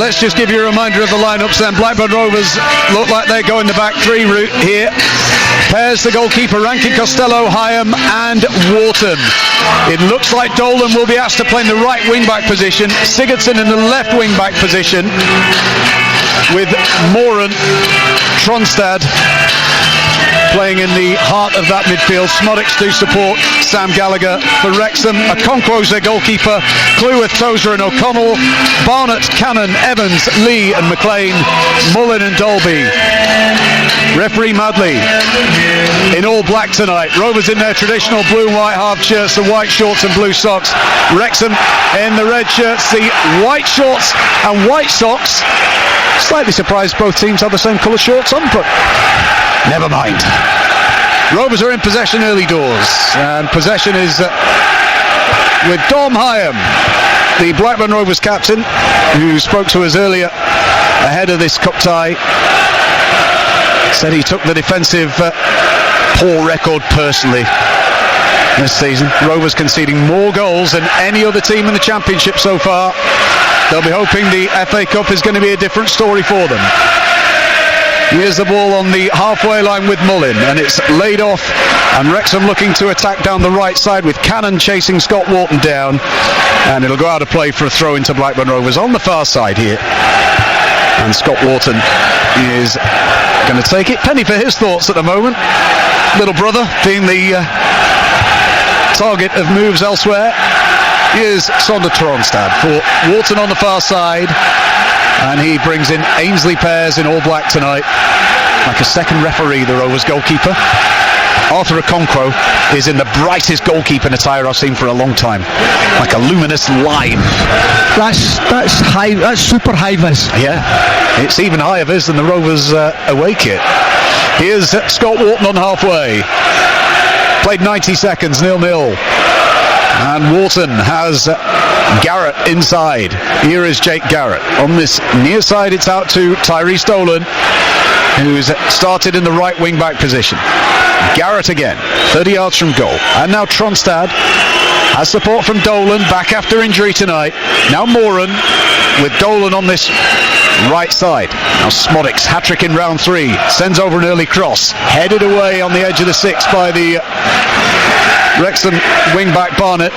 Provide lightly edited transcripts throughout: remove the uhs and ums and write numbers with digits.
let's just give you a reminder of the lineups then. Blackburn Rovers look like they're going the back three route here. Pairs the goalkeeper, Rankin, Costello, Hyam and Wharton. It looks like Dolan will be asked to play in the right wing-back position, Sigurdsson in the left wing-back position, with Moran, Tronstad playing in the heart of that midfield. Smodics to support Sam Gallagher for Wrexham. Okonkwo's their goalkeeper, Cleworth, Tozer and O'Connell, Barnett, Cannon, Evans, Lee and McLean, Mullen and Dolby. Referee Madley in all black tonight. Rovers in their traditional blue and white half shirts, the white shorts and blue socks. Wrexham in the red shirts, the white shorts and white socks. Slightly surprised both teams have the same colour shorts on, but never mind. Rovers are in possession early doors, and possession is with Dom Hyam, the Blackburn Rovers captain, who spoke to us earlier ahead of this cup tie. Said he took the defensive poor record personally this season. Rovers conceding more goals than any other team in the Championship so far. They'll be hoping the FA Cup is going to be a different story for them. Here's the ball on the halfway line with Mullin, and it's laid off, and Wrexham looking to attack down the right side with Cannon chasing Scott Wharton down, and it'll go out of play for a throw into Blackburn Rovers on the far side here. And Scott Wharton is going to take it. Penny for his thoughts at the moment. Little brother being the target of moves elsewhere. Here's Sander Tronstad for Wharton on the far side, and he brings in Ainsley Pears in all black tonight, like a second referee, the Rovers goalkeeper. Arthur Okonkwo is in the brightest goalkeeping attire I've seen for a long time, like a luminous line. That's high. That's super high vis. Yeah, it's even higher vis than the Rovers away kit. Here's Scott Wharton on halfway. Played 90 seconds, 0-0. And Wharton has Garrett inside. Here is Jake Garrett. On this near side, it's out to Tyrese Dolan, who's started in the right wing-back position. Garrett again, 30 yards from goal. And now Tronstad has support from Dolan, back after injury tonight. Now Moran with Dolan on this right side. Now Smodics, hat-trick in round 3, sends over an early cross, headed away on the edge of the 6 by the Wrexham wing-back Barnett,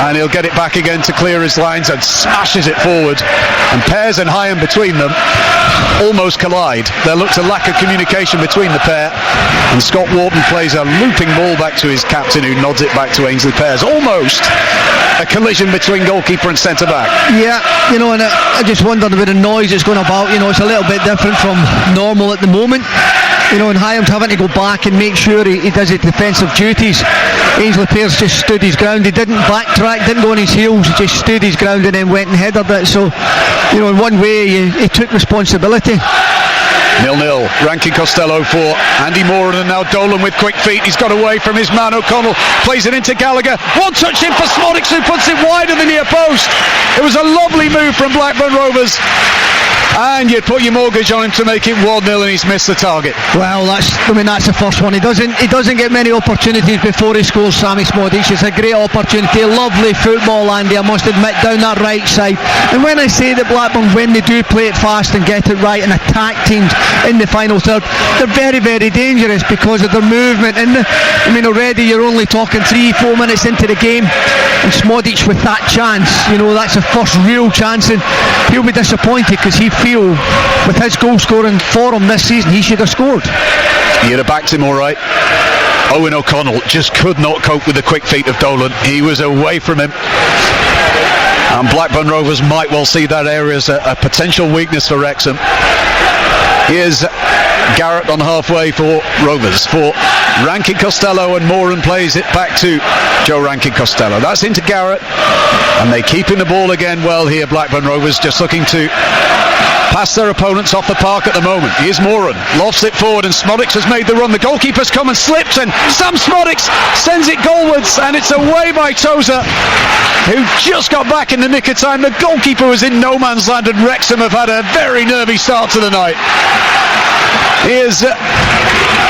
and he'll get it back again to clear his lines and smashes it forward, and Pears and Hyam between them almost collide. There looks a lack of communication between the pair, and Scott Wharton plays a looping ball back to his captain, who nods it back to Ainsley Pears. Almost a collision between goalkeeper and centre-back. Yeah, you know, and I just wondered about the noise that's going about. You know, it's a little bit different from normal at the moment. You know, and Hyam's having to go back and make sure he does his defensive duties. Ainsley Pears just stood his ground. He didn't backtrack, didn't go on his heels. He just stood his ground and then went and headed it. So, you know, in one way, he took responsibility. 0-0. Rankin Costello for Andy Moran, and now Dolan with quick feet. He's got away from his man O'Connell, plays it into Gallagher. One touch in for Smodics, who puts it wider than the near post. It was a lovely move from Blackburn Rovers, and you'd put your mortgage on him to make it 1-0, and he's missed the target. Well, that's the first one. He doesn't get many opportunities before he scores, Sammy Smodics. It's a great opportunity, lovely football, Andy, I must admit, down that right side. And when I say that Blackburn, when they do play it fast and get it right and attack teams in the final third, they're very, very dangerous because of their movement. And already you're only talking 3-4 minutes into the game, and Smodics with that chance, you know, that's the first real chance, and he'll be disappointed because he feel with his goal scoring form this season he should have scored. He'd have backed him all right. Owen O'Connell just could not cope with the quick feet of Dolan. He was away from him, and Blackburn Rovers might well see that area as a potential weakness for Wrexham. Here's Garrett on halfway for Rovers, for Rankin Costello, and Moran plays it back to Joe Rankin Costello. That's into Garrett, and they keeping the ball again well here, Blackburn Rovers, just looking to pass their opponents off the park at the moment. Here's Moran, lofts it forward, and Smodics has made the run. The goalkeeper's come and slipped, and Sam Smodics sends it goalwards, and it's away by Tozer, who just got back in the nick of time. The goalkeeper was in no man's land, and Wrexham have had a very nervy start to the night. Here's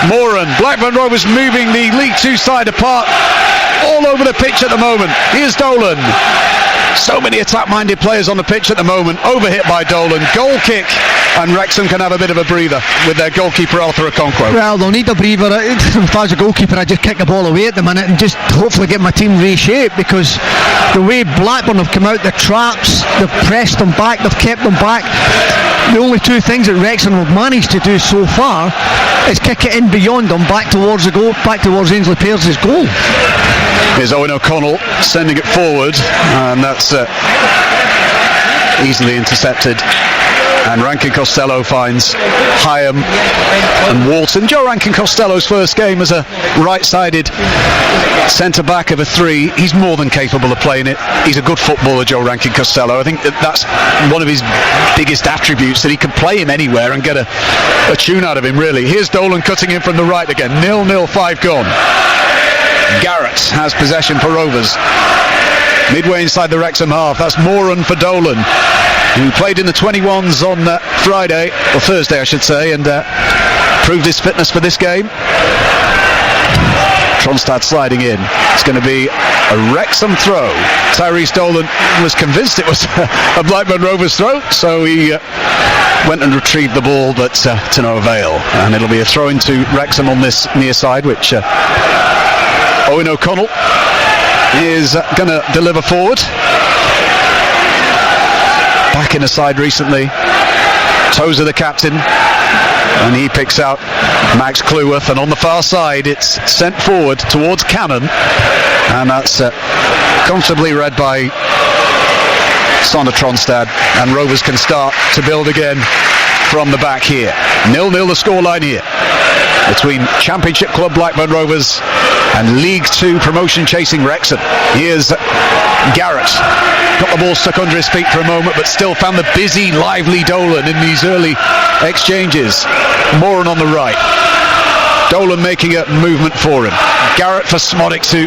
Moran. Blackburn Rovers moving the League Two side apart all over the pitch at the moment. Here's Dolan. So many attack-minded players on the pitch at the moment. Overhit by Dolan. Goal kick, and Wrexham can have a bit of a breather with their goalkeeper Arthur Okonkwo. Well, they'll need a breather. If I was a goalkeeper, I'd just kick the ball away at the minute and just hopefully get my team reshaped, because the way Blackburn have come out the traps, they've pressed them back, they've kept them back. The only two things that Wrexham have managed to do so far is kick it in beyond them, back towards the goal, back towards Ainsley Pearce's goal. Here's Owen O'Connell sending it forward, and that's easily intercepted. And Rankin Costello finds Hyam and Walton. Joe Rankin Costello's first game as a right-sided centre-back of a three. He's more than capable of playing it. He's a good footballer, Joe Rankin Costello. I think that's one of his biggest attributes, that he can play him anywhere and get a tune out of him, really. Here's Dolan cutting in from the right again. 0-0, 5 gone. Garrett has possession for Rovers. Midway inside the Wrexham half. That's Moran for Dolan, who played in the 21s on Friday, or Thursday I should say, and proved his fitness for this game. Tronstad sliding in. It's going to be a Wrexham throw. Tyrese Dolan was convinced it was a Blackburn Rovers throw, so he went and retrieved the ball, but to no avail. And it'll be a throw into Wrexham on this near side, which Owen O'Connell is going to deliver forward. Back in the side recently. Tozer the captain, and he picks out Max Cleworth, and on the far side it's sent forward towards Cannon, and that's comfortably read by Sander Tronstad, and Rovers can start to build again from the back here. 0-0 the scoreline here between Championship club Blackburn Rovers and League 2 promotion chasing Wrexham. Here's Garrett. Got the ball stuck under his feet for a moment, but still found the busy, lively Dolan in these early exchanges. Moran on the right. Dolan making a movement for him. Garrett for Smodics, who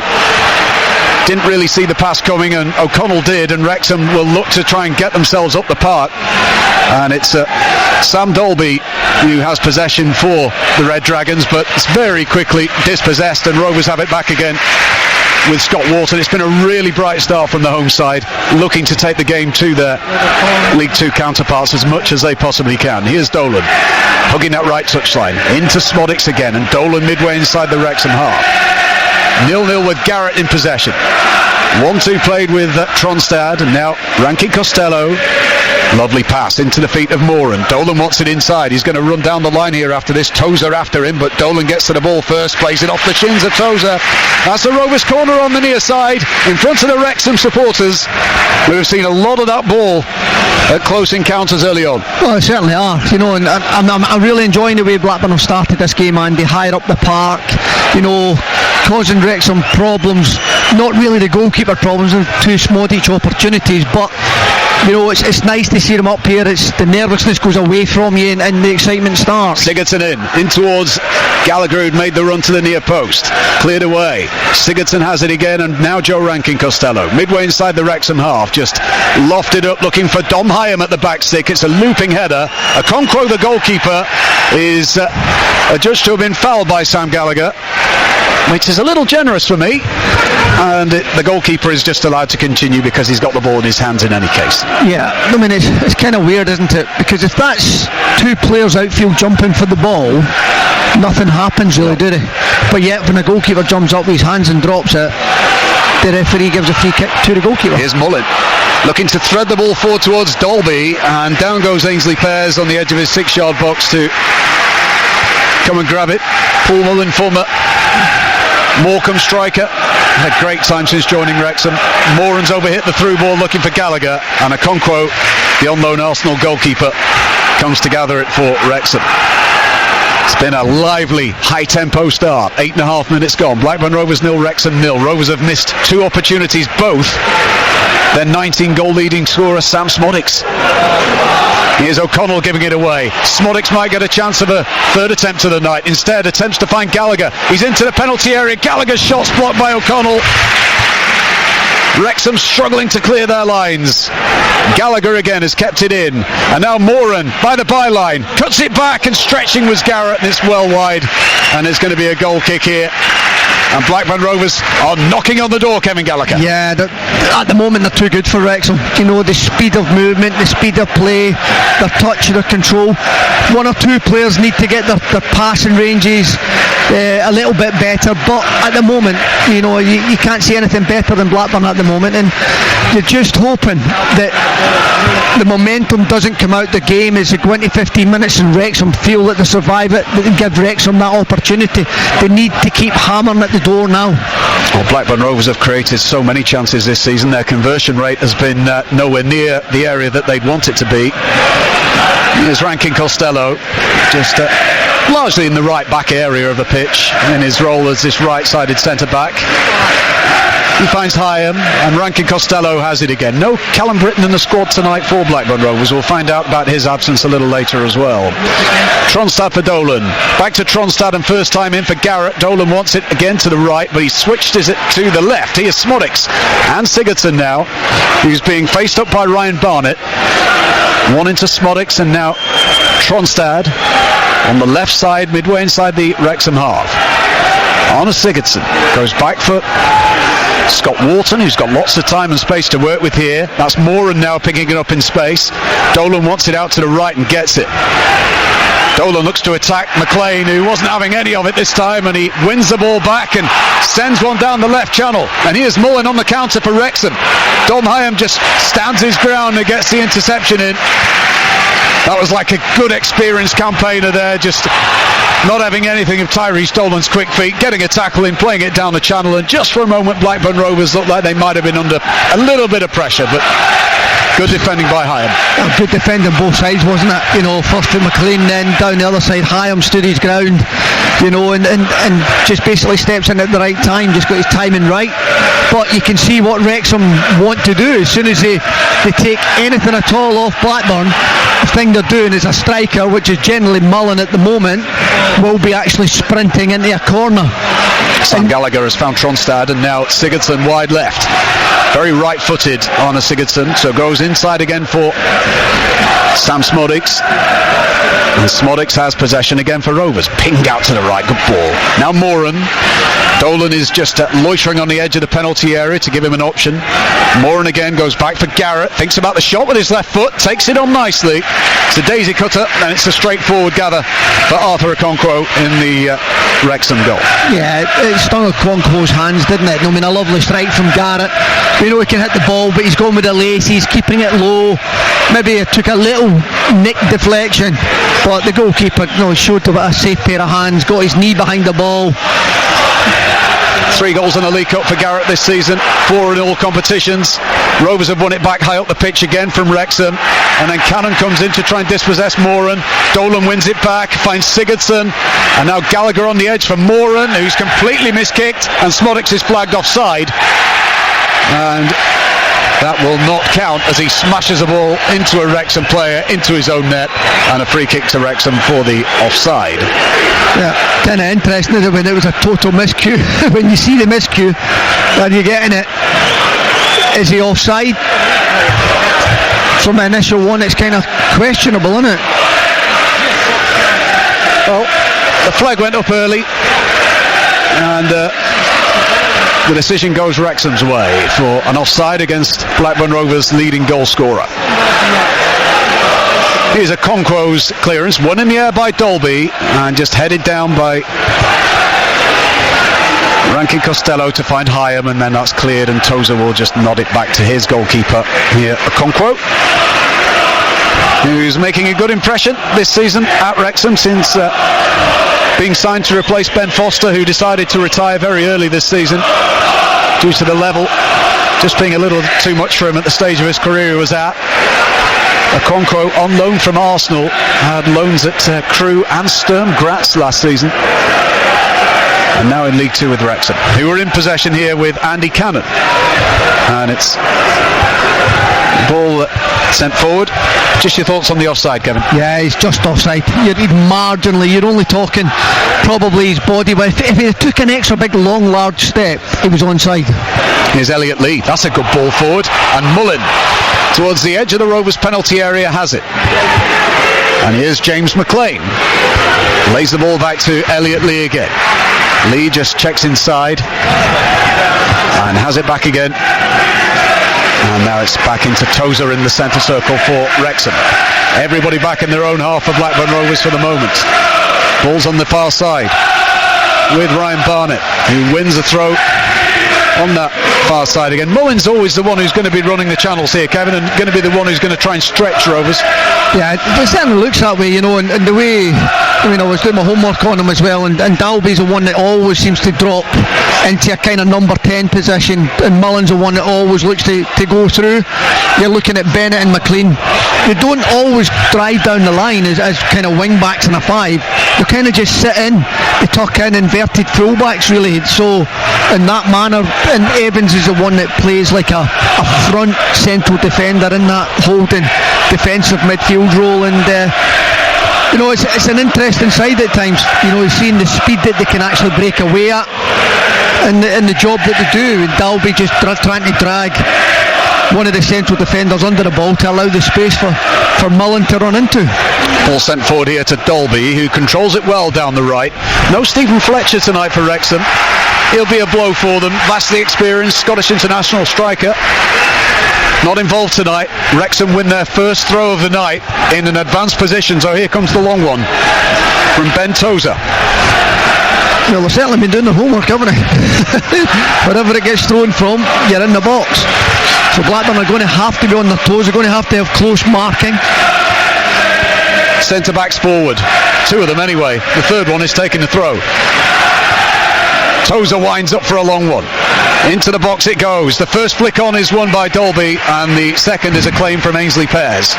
didn't really see the pass coming, and O'Connell did, and Wrexham will look to try and get themselves up the park. And it's Sam Dolby who has possession for the Red Dragons, but it's very quickly dispossessed, and Rovers have it back again with Scott Walton. It's been a really bright start from the home side, looking to take the game to their League 2 counterparts as much as they possibly can. Here's Dolan hugging that right touchline into Smodics again, and Dolan midway inside the Wrexham half. 0-0 with Garrett in possession. 1-2 played with Tronstad, and now Rankin Costello. Lovely pass into the feet of Moran. Dolan wants it inside. He's going to run down the line here after this. Tozer after him, but Dolan gets to the ball first, plays it off the shins of Tozer. That's a Rovers corner on the near side in front of the Wrexham supporters, who have seen a lot of that ball at close encounters early on. Well, they certainly are, you know, and I'm really enjoying the way Blackburn have started this game, Andy, higher up the park, you know, causing Wrexham problems, not really the goalkeeper problems, and 2 Smodic opportunities, but you know, it's nice to see them up here. It's the nervousness goes away from you, and the excitement starts. Sigurdsson in towards Gallagher, who'd made the run to the near post. Cleared away. Sigurdsson has it again, and now Joe Rankin Costello. Midway inside the Wrexham half, just lofted up, looking for Dom Hyam at the back stick. It's a looping header. Okonkwo, the goalkeeper, is adjudged to have been fouled by Sam Gallagher, which is a little generous for me, and the goalkeeper is just allowed to continue because he's got the ball in his hands in any case. Yeah, I mean, it's kind of weird, isn't it? Because if that's 2 players outfield jumping for the ball, nothing happens really, do they? But yet when the goalkeeper jumps up with his hands and drops it, the referee gives a free kick to the goalkeeper. Here's Mullen looking to thread the ball forward towards Dolby, and down goes Ainsley Pears on the edge of his 6-yard box to come and grab it. Paul Mullen, former Morecambe striker, had a great time since joining Wrexham. Moran's overhit the through ball looking for Gallagher, and Okonkwo, the on-loan Arsenal goalkeeper, comes to gather it for Wrexham. It's been a lively, high-tempo start. 8.5 minutes gone. Blackburn Rovers 0, Wrexham 0. Rovers have missed 2 opportunities, both their 19-goal leading scorer Sam Smodics. Here's O'Connell giving it away. Smodics might get a chance of a 3rd attempt of the night. Instead, attempts to find Gallagher. He's into the penalty area. Gallagher's shot's blocked by O'Connell. Wrexham struggling to clear their lines. Gallagher again has kept it in, and now Moran by the byline cuts it back, and stretching was Garrett, and it's well wide, and it's going to be a goal kick here. And Blackburn Rovers are knocking on the door, Kevin Gallagher. Yeah, at the moment they're too good for Wrexham. You know, the speed of movement, the speed of play, their touch, their control. One or two players need to get their passing ranges a little bit better, but at the moment, you know, you can't see anything better than Blackburn at the moment, and you're just hoping that the momentum doesn't come out the game as they go into 15 minutes and Wrexham feel that they survive it, that they give Wrexham that opportunity. They need to keep hammering at the door now. Well, Blackburn Rovers have created so many chances this season. Their conversion rate has been nowhere near the area that they'd want it to be. Here's Rankin Costello, just largely in the right back area of the pitch in his role as this right-sided centre-back. He finds Hyam, and Rankin Costello has it again. No Callum Britton in the squad tonight for Blackburn Rovers. We'll find out about his absence a little later as well. Tronstad for Dolan. Back to Tronstad, and first time in for Garrett. Dolan wants it again to the right, but he switched it to the left. Here's Smodics and Sigurdsson now, who's being faced up by Ryan Barnett. One into Smodics, and now Tronstad on the left side, midway inside the Wrexham half. On to Sigurdsson. Goes back for Scott Wharton, who's got lots of time and space to work with here. That's Moran now picking it up in space. Dolan wants it out to the right and gets it. Dolan looks to attack McLean, who wasn't having any of it this time, and he wins the ball back and sends one down the left channel. And here's Mullen on the counter for Wrexham. Dom Hyam just stands his ground and gets the interception in. That was like a good experienced campaigner there, just not having anything of Tyrese Dolan's quick feet, getting a tackle in, playing it down the channel, and just for a moment Blackburn Rovers looked like they might have been under a little bit of pressure, but good defending by Hyam. Good defending both sides, wasn't it? You know, first for McLean, then down the other side Hyam stood his ground, you know, and just basically steps in at the right time, just got his timing right. But you can see what Wrexham want to do. As soon as they take anything at all off Blackburn, the thing they're doing is a striker, which is generally Mullen at the moment, will be actually sprinting into a corner. Sam Gallagher has found Tronstad, and now Sigurdsson wide left. Very right-footed on a Sigurdsson, so goes inside again for Sam Smodics. And Smodics has possession again for Rovers. Pinged out to the right, good ball. Now Moran. Dolan is just loitering on the edge of the penalty area to give him an option. Moran again goes back for Garrett, thinks about the shot with his left foot, takes it on nicely. It's a daisy cutter, and it's a straightforward gather for Arthur Okonkwo in the Wrexham goal. Yeah, it stung Okonkwo's hands, didn't it? I mean, a lovely strike from Garrett. We know he can hit the ball, but he's going with the laces, keeping it low. Maybe it took a little nick deflection, but the goalkeeper, showed a safe pair of hands, got his knee behind the ball. 3 goals in the League Cup for Garrett this season, 4 in all competitions. Rovers have won it back high up the pitch again from Wrexham, and then Cannon comes in to try and dispossess Moran. Dolan wins it back, finds Sigurdsson, and now Gallagher on the edge for Moran, who's completely miskicked, and Smodics is flagged offside, and that will not count as he smashes the ball into a Wrexham player, into his own net, and a free kick to Wrexham for the offside. Yeah, kind of interesting, isn't it, when it was a total miscue. When you see the miscue and you're getting it, is he offside? From the initial one, it's kind of questionable, isn't it? Well, the flag went up early, and the decision goes Wrexham's way for an offside against Blackburn Rovers' leading goal scorer. Here's Okonkwo's clearance, won in the air by Dolby, and just headed down by Rankin Costello to find Hyam, and then that's cleared, and Tozer will just nod it back to his goalkeeper here, Okonkwo, who's making a good impression this season at Wrexham since being signed to replace Ben Foster, who decided to retire very early this season due to the level just being a little too much for him at the stage of his career he was at. Okonkwo on loan from Arsenal, had loans at Crewe and Sturm Graz last season, and now in League 2 with Wrexham, who are in possession here with Andy Cannon, and it's ball sent forward. Just your thoughts on the offside, Kevin? Yeah, he's just offside. You're marginally, you're only talking probably his body width. If he took an extra big long large step, he was onside. Here's Elliot Lee, that's a good ball forward, and Mullen towards the edge of the Rovers penalty area has it. And here's James McLean. Lays the ball back to Elliot Lee again. Lee just checks inside and has it back again. And now it's back into Tozer in the centre circle for Wrexham. Everybody back in their own half for Blackburn Rovers for the moment. Ball's on the far side with Ryan Barnett, who wins the throw on that far side again. Mullin's always the one who's going to be running the channels here, Kevin, and going to be the one who's going to try and stretch Rovers. Yeah, it certainly looks that way, you know, and the way, I mean, I was doing my homework on him as well, and Dalby's the one that always seems to drop into a kind of number 10 position, and Mullin's the one that always looks to go through. You're looking at Bennett and McLean. They don't always drive down the line as kind of wing backs in a 5. They kind of just sit in, they tuck in inverted fullbacks really. So in that manner, and Evans is the one that plays like a front central defender in that holding defensive midfield role, and you know, it's an interesting side at times. You know, you've seen the speed that they can actually break away at, and the job that they do. And Dalby just trying to drag one of the central defenders under the ball to allow the space for Mullin to run into. Ball sent forward here to Dalby, who controls it well down the right. No Stephen Fletcher tonight for Wrexham. He'll be a blow for them. Vastly experienced Scottish international striker. Not involved tonight. Wrexham win their first throw of the night in an advanced position. So here comes the long one from Ben Tozer. Well, they've certainly been doing their homework, haven't they? Wherever it gets thrown from, you're in the box. So Blackburn are going to have to be on their toes. They're going to have close marking. Centre backs forward. 2 of them anyway. The third one is taking the throw. Tozer winds up for a long one. Into the box it goes. The first flick on is won by Dalby, and the second is a claim from Ainsley Pears,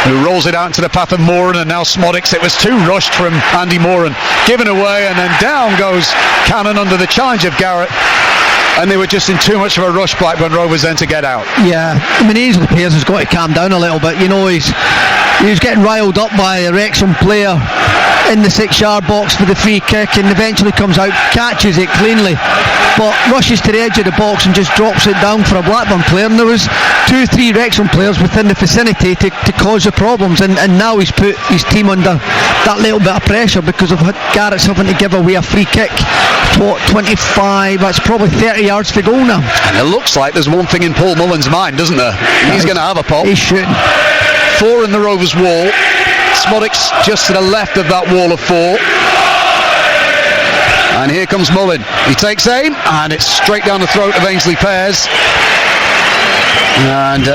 who rolls it out into the path of Moran, and now Smodics. It was too rushed from Andy Moran. Given away, and then down goes Cannon under the challenge of Garrett. And they were just in too much of a rush, Blackburn Rovers, then to get out. Yeah, I mean, Ainsley Pears has got to calm down a little bit. You know, he's getting riled up by a Wrexham player in the 6-yard box for the free kick, and eventually comes out, catches it cleanly, but rushes to the edge of the box and just drops it down for a Blackburn player. And there was 2-3 Wrexham players within the vicinity to cause the problems, and now he's put his team under that little bit of pressure because of Garrett's having to give away a free kick. 25, that's probably 30 yards to go now. And it looks like there's one thing in Paul Mullin's mind, doesn't there? He's going to have a pop. He's shooting. 4 in the Rovers wall. Smodics just to the left of that wall of 4. And here comes Mullin. He takes aim, and it's straight down the throat of Ainsley Pears. And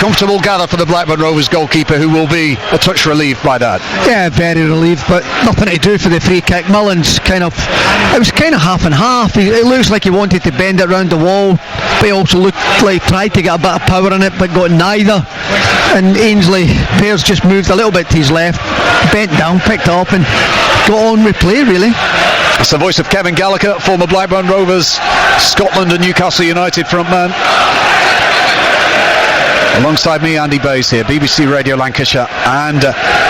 comfortable gather for the Blackburn Rovers goalkeeper, who will be a touch relieved by that. Yeah, very relieved, but nothing to do for the free kick. Mullin's it was kind of half and half. It looks like he wanted to bend it round the wall, but he also looked like tried to get a bit of power in it, but got neither. And Ainsley Pears just moved a little bit to his left, bent down, picked it up, and got on with play, really. That's the voice of Kevin Gallagher, former Blackburn Rovers, Scotland and Newcastle United frontman. Alongside me, Andy Bays here, BBC Radio Lancashire and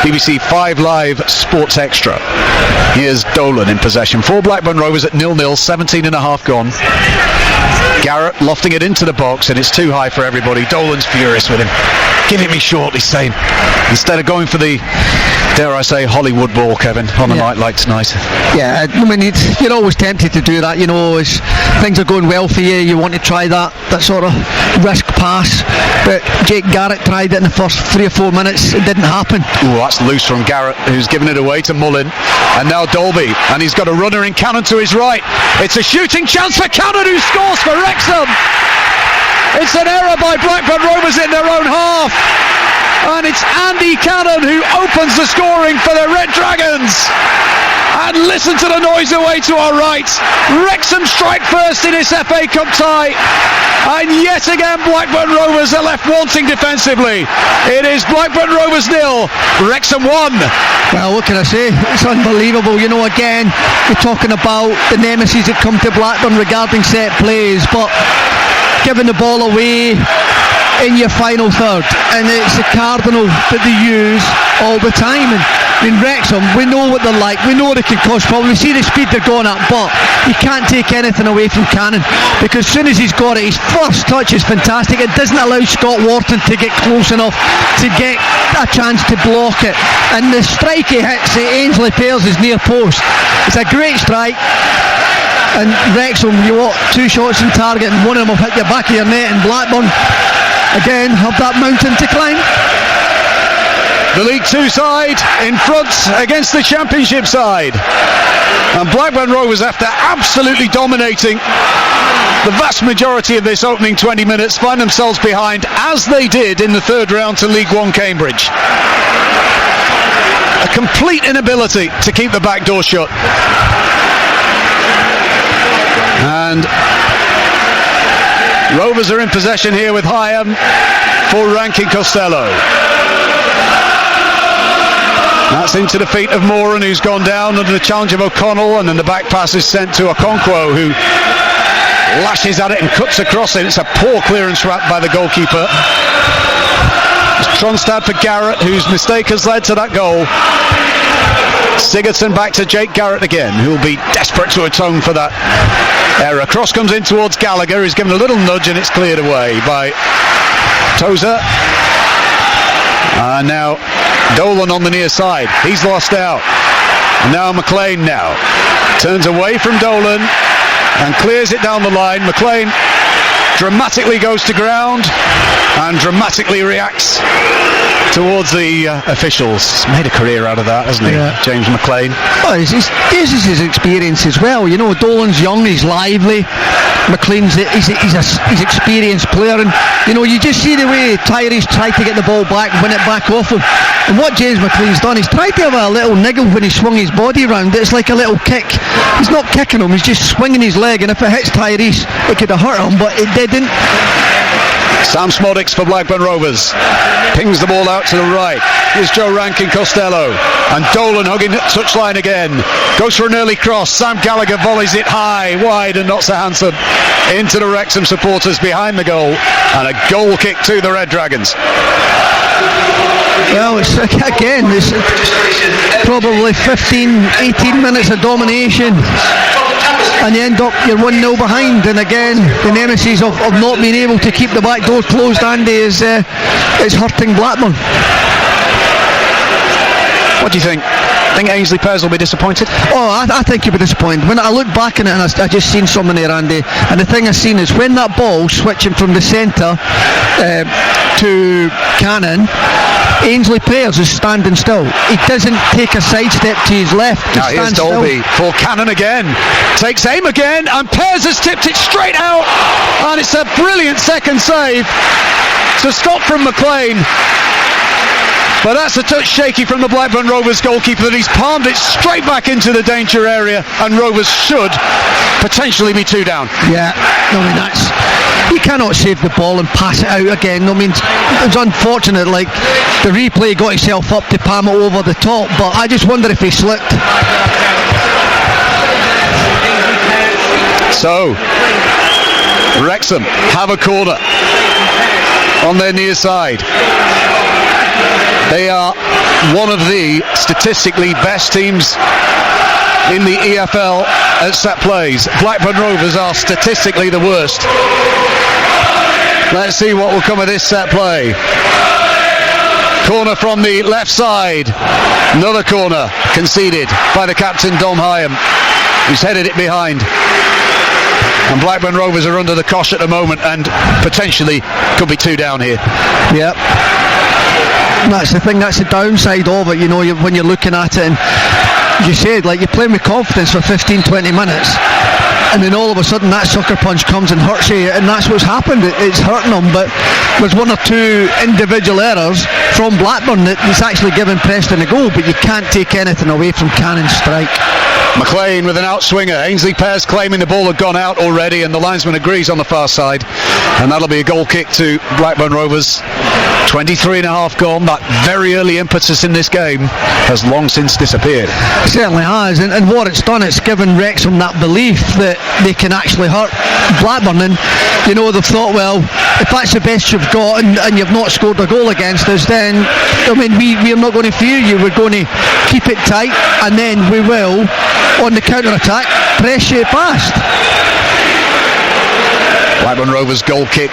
BBC 5 Live Sports Extra. Here's Dolan in possession for Blackburn Rovers at 0-0, 17 and a half gone. Garrett lofting it into the box, and it's too high for everybody. Dolan's furious with him. Give it me short, he's saying. Instead of going for the, dare I say, Hollywood ball, Kevin, on a night like tonight. Yeah, I mean, you're always tempted to do that, you know, as things are going well for you, you want to try that sort of risk pass. But Jake Garrett tried it in the first 3 or 4 minutes, it didn't happen. Oh, that's loose from Garrett, who's given it away to Mullin. And now Dalby, and he's got a runner in Cannon to his right. It's a shooting chance for Cannon, who scores for Wrexham. It's an error by Blackburn Rovers in their own half, and it's Andy Cannon who opens the scoring for the Red Dragons. And listen to the noise away to our right. Wrexham strike first in this FA Cup tie, and yet again Blackburn Rovers are left wanting defensively. It is Blackburn Rovers 0, Wrexham 1. Well, what can I say? It's unbelievable. You know, again, we're talking about the nemesis that come to Blackburn regarding set plays, but giving the ball away, in your final third, and it's the cardinal that they use all the time. And in Wrexham, we know what they're like, we know they can cause problems, we see the speed they're going at, but you can't take anything away from Cannon, because as soon as he's got it, his first touch is fantastic. It doesn't allow Scott Wharton to get close enough to get a chance to block it, and the strike he hits at Ainsley Pearce' near post, it's a great strike. And Wrexham, you want 2 shots on target, and one of them will hit the back of your net, and Blackburn again have that mountain to climb. The League Two side in front against the Championship side, and Blackburn Rovers, after absolutely dominating the vast majority of this opening 20 minutes, find themselves behind, as they did in the third round to League One Cambridge. A complete inability to keep the back door shut. And Rovers are in possession here with Hyam for Rankin Costello. That's into the feet of Moran, who's gone down under the challenge of O'Connell, and then the back pass is sent to Okonkwo, who lashes at it and cuts across it. It's a poor clearance wrap by the goalkeeper. It's Tronstad for Garrett, whose mistake has led to that goal. Sigurdsson back to Jake Garrett again, who'll be desperate to atone for that error. Cross comes in towards Gallagher, who's given a little nudge, and it's cleared away by Tozer. And now Dolan on the near side, he's lost out. And now McLean turns away from Dolan and clears it down the line. McLean dramatically goes to ground and dramatically reacts towards the officials. He's made a career out of that, hasn't he, James McLean? Well, this is his experience as well. You know, Dolan's young, he's lively. McLean's he's experienced player, and you know, you just see the way Tyrese tried to get the ball back, win it back off him. And what James McLean's done, he's tried to have a little niggle when he swung his body around. It's like a little kick. He's not kicking him, he's just swinging his leg, and if it hits Tyrese, it could have hurt him, but it didn't. Sam Smoddix for Blackburn Rovers pings the ball out to the right. Here's Joe Rankin Costello, and Dolan hugging touchline again, goes for an early cross. Sam Gallagher volleys it high, wide, and not so handsome into the Wrexham supporters behind the goal, and a goal kick to the Red Dragons. Well, it's probably 15-18 minutes of domination, and you end up, you're 1-0 behind, and again the nemesis of not being able to keep the back door closed, Andy, is hurting Blackburn. What do you think? Think Ainsley Pearce will be disappointed? Oh, I think he'll be disappointed. When I look back on it, and I just seen something there, Andy, and the thing I seen is when that ball switching from the centre to Cannon, Ainsley Pearce is standing still. He doesn't take a sidestep to his left. Now here's Dolby for Cannon again. Takes aim again, and Pearce has tipped it straight out, and it's a brilliant second save to stop from McLean. But that's a touch shaky from the Blackburn Rovers goalkeeper, that he's palmed it straight back into the danger area, and Rovers should potentially be 2 down. Yeah, I mean, he cannot save the ball and pass it out again. I mean, it's unfortunate, like the replay got himself up to palm it over the top, but I just wonder if he slipped. So Wrexham have a corner on their near side. They are one of the statistically best teams in the EFL at set plays. Blackburn Rovers are statistically the worst. Let's see what will come of this set play. Corner from the left side. Another corner conceded by the captain, Dom Hyam, who's headed it behind. And Blackburn Rovers are under the cosh at the moment, and potentially could be 2 down here. Yep. That's the thing, that's the downside of it, you know, when you're looking at it, and you said, like, you're playing with confidence for 15-20 minutes, and then all of a sudden that sucker punch comes and hurts you, and that's what's happened. It's hurting them, but there's 1 or 2 individual errors from Blackburn that's actually given Preston a goal, but you can't take anything away from Cannon's strike. McLean with an outswinger. Ainsley Pears claiming the ball had gone out already, and the linesman agrees on the far side, and that'll be a goal kick to Blackburn Rovers. 23 and a half gone. That very early impetus in this game has long since disappeared. It certainly has, and what it's done, it's given Wrexham that belief that they can actually hurt Blackburn, and you know, they've thought, well, if that's the best you've got and you've not scored a goal against us, then I mean, we're not going to fear you. We're going to keep it tight, and then we will, on the counter-attack, press you past. Blackburn Rovers goal kick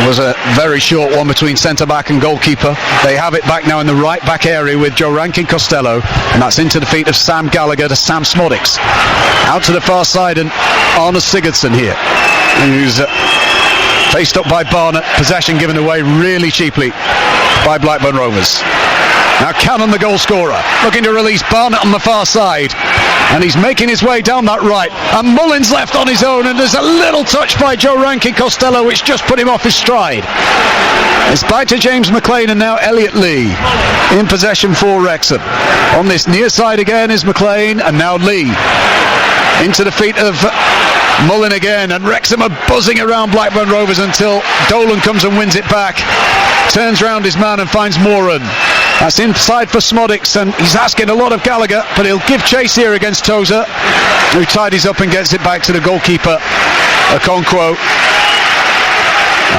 was a very short one between centre-back and goalkeeper. They have it back now in the right-back area with Joe Rankin-Costello, and that's into the feet of Sam Gallagher to Sam Smodics. Out to the far side, and Arne Sigurdsson here, who's faced up by Barnett. Possession given away really cheaply by Blackburn Rovers. Now Cannon, the goal scorer, looking to release Barnett on the far side, and he's making his way down that right, and Mullins left on his own, and there's a little touch by Joe Rankin-Costello which just put him off his stride. It's back to James McLean, and now Elliot Lee in possession for Wrexham. On this near side again is McLean, and now Lee into the feet of Mullin again, and Wrexham are buzzing around Blackburn Rovers until Dolan comes and wins it back, turns round his man and finds Moran. That's inside for Smodics, and he's asking a lot of Gallagher, but he'll give chase here against Tozer, who tidies up and gets it back to the goalkeeper, Okonkwo.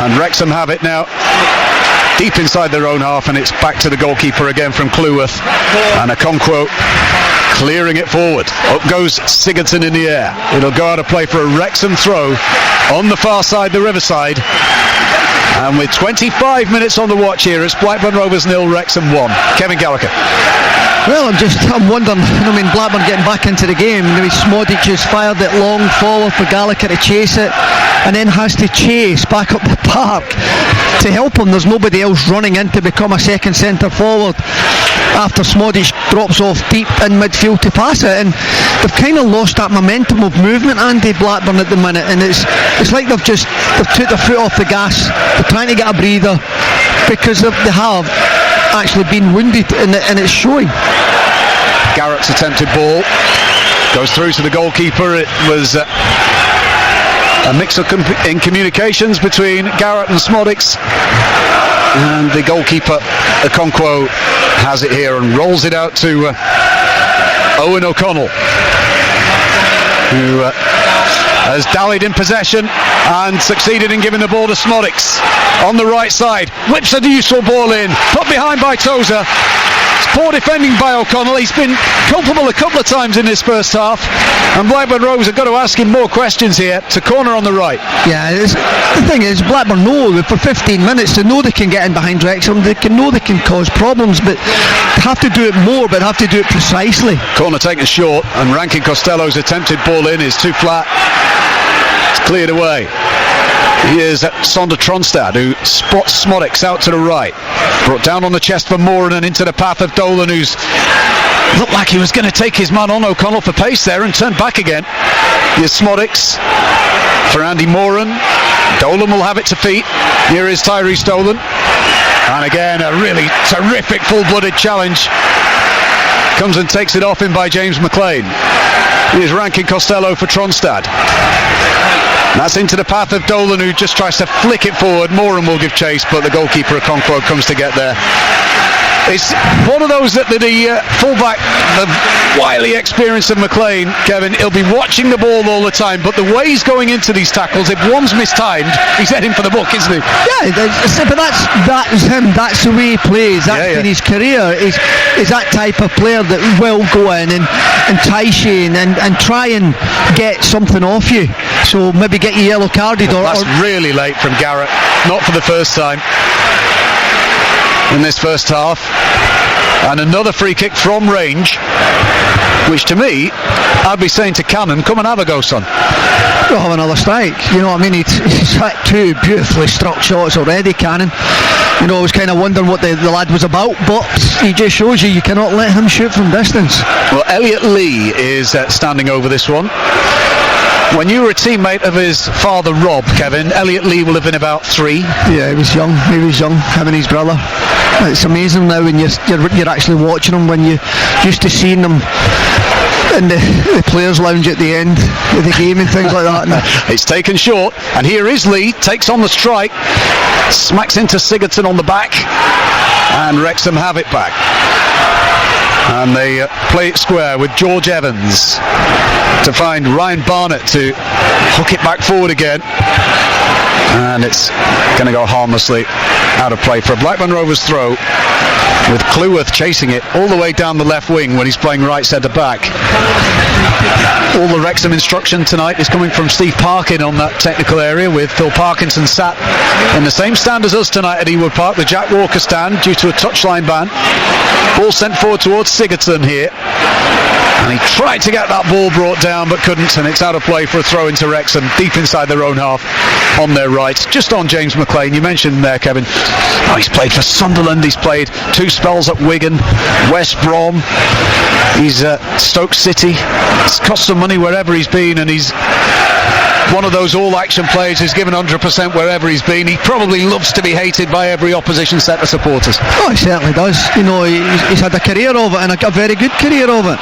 And Wrexham have it now deep inside their own half, and it's back to the goalkeeper again from Cleworth, and Okonkwo clearing it forward. Up goes Sigurdsson in the air. It'll go out of play for a Wrexham throw on the far side, the Riverside. And with 25 minutes on the watch here, it's Blackburn Rovers 0, Wrexham 1. Kevin Gallagher. Well, I'm wondering, I mean, Blackburn getting back into the game. Maybe Smodic has fired it long forward for Gallagher to chase it, and then has to chase back up the park to help him. There's nobody else running in to become a second centre forward after Smodic drops off deep in midfield to pass it, and they've kind of lost that momentum of movement, Andy, Blackburn at the minute, and it's like they've took their foot off the gas. They're trying to get a breather because they have actually been wounded, and it's showing. Garrett's attempted ball goes through to the goalkeeper. It was a mix-up in communications between Garrett and Smodics, and the goalkeeper Okonkwo has it here and rolls it out to Owen O'Connell, who has dallied in possession and succeeded in giving the ball to Smodics on the right side. Whips a useful ball in, put behind by Tozer. It's poor defending by O'Connell. He's been culpable a couple of times in this first half, and Blackburn Rovers have got to ask him more questions here. To corner on the right. Yeah, the thing is, Blackburn know that for 15 minutes they know they can get in behind Wrexham, they can cause problems, but they have to do it more, but have to do it precisely. Corner taken short, and Rankin-Costello's attempted ball in is too flat. It's cleared away. Here's Sander Tronstad, who spots Smodics out to the right. Brought down on the chest for Moran and into the path of Dolan, who's looked like he was going to take his man on O'Connell for pace there and turn back again. Here's Smodics for Andy Moran. Dolan will have it to feet. Here is Tyrese Dolan. And again, a really terrific full-blooded challenge. Comes and takes it off him by James McLean. Here's Rankin-Costello for Tronstad. That's into the path of Dolan, who just tries to flick it forward. Moran will give chase, but the goalkeeper Okonkwo comes to get there. It's one of those that the fullback, the wily experience of McLean, Kevin, he'll be watching the ball all the time, but the way he's going into these tackles, if one's mistimed, he's heading for the book, isn't he? Yeah, but that's him. That's the way he plays. That's in his career. Is that type of player that will go in and entice you and try and get something off you. So maybe get you yellow carded. That's really late from Garrett. Not for the first time in this first half. And another free kick from range, which to me, I'd be saying to Cannon, come and have a go, son. We'll have another strike. You know what I mean? He's had two beautifully struck shots already, Cannon. You know, I was kind of wondering what the lad was about, but he just shows you cannot let him shoot from distance. Well, Elliot Lee is standing over this one. When you were a teammate of his father, Rob, Kevin, Elliot Lee will have been about 3. Yeah, he was young, him and his brother. It's amazing now when you're actually watching him, when you used to seeing them in the players' lounge at the end of the game and things like that. It's taken short, and here is Lee, takes on the strike, smacks into Sigurdsson on the back, and Wrexham have it back. And they play it square with George Evans to find Ryan Barnett to hook it back forward again. And it's going to go harmlessly out of play for a Blackburn Rovers throw, with Cleworth chasing it all the way down the left wing when he's playing right centre back. All the Wrexham instruction tonight is coming from Steve Parkin on that technical area, with Phil Parkinson sat in the same stand as us tonight at Ewood Park, the Jack Walker stand, due to a touchline ban. Ball sent forward towards Sigurdsson here, and he tried to get that ball brought down but couldn't, and it's out of play for a throw into Wrexham, deep inside their own half on their right, just on James McLean. You mentioned there, Kevin, he's played for Sunderland, he's played 2 spells at Wigan, West Brom, he's at Stoke City. It's cost some money wherever he's been, and he's one of those all-action players who's given 100% wherever he's been. He probably loves to be hated by every opposition set of supporters. Oh, he certainly does. You know, he's had a career of it, and a very good career of it.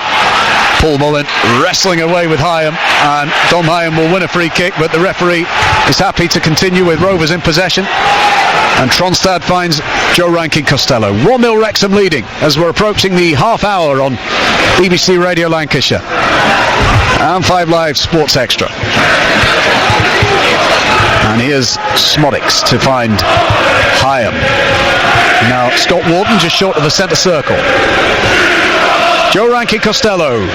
Paul Mullen wrestling away with Hyam, and Dom Hyam will win a free kick, but the referee is happy to continue with Rovers in possession, and Tronstad finds Joe Rankin Costello. 1-0 Wrexham leading as we're approaching the half hour on BBC Radio Lancashire and 5 Live Sports Extra. And here's Smodics to find Hyam. Now Scott Wharton just short of the centre circle. Joe Rankin Costello,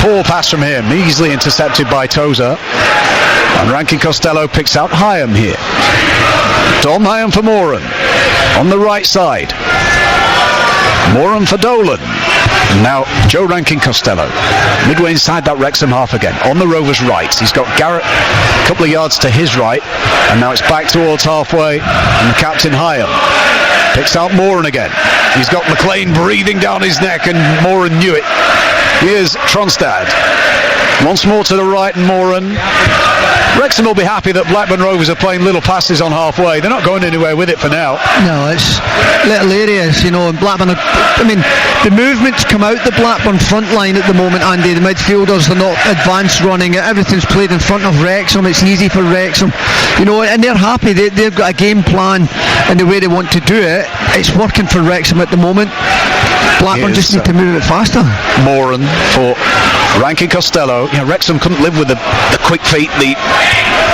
poor pass from him, easily intercepted by Tozer, and Rankin Costello picks out Hyam here. Dom Hyam for Moran on the right side, Moran for Dolan. Now Joe Rankin Costello midway inside that Wrexham half again, on the Rovers right. He's got Garrett a couple of yards to his right, and now it's back towards halfway, and the captain Hyam picks out Moran again. He's got McLean breathing down his neck, and Moran knew it. Here's Tronstad once more to the right, and Moran. Wrexham will be happy that Blackburn Rovers are playing little passes on halfway. They're not going anywhere with it for now. No, it's little areas, you know, and Blackburn the movements come out the Blackburn front line at the moment, Andy. The midfielders are not advanced running, everything's played in front of Wrexham. It's easy for Wrexham, you know, and they're happy. They've got a game plan and the way they want to do it. It's working for Wrexham at the moment. Blackburn just need to move it faster. Moran for Rankin Costello. Yeah, Wrexham couldn't live with the quick feet, the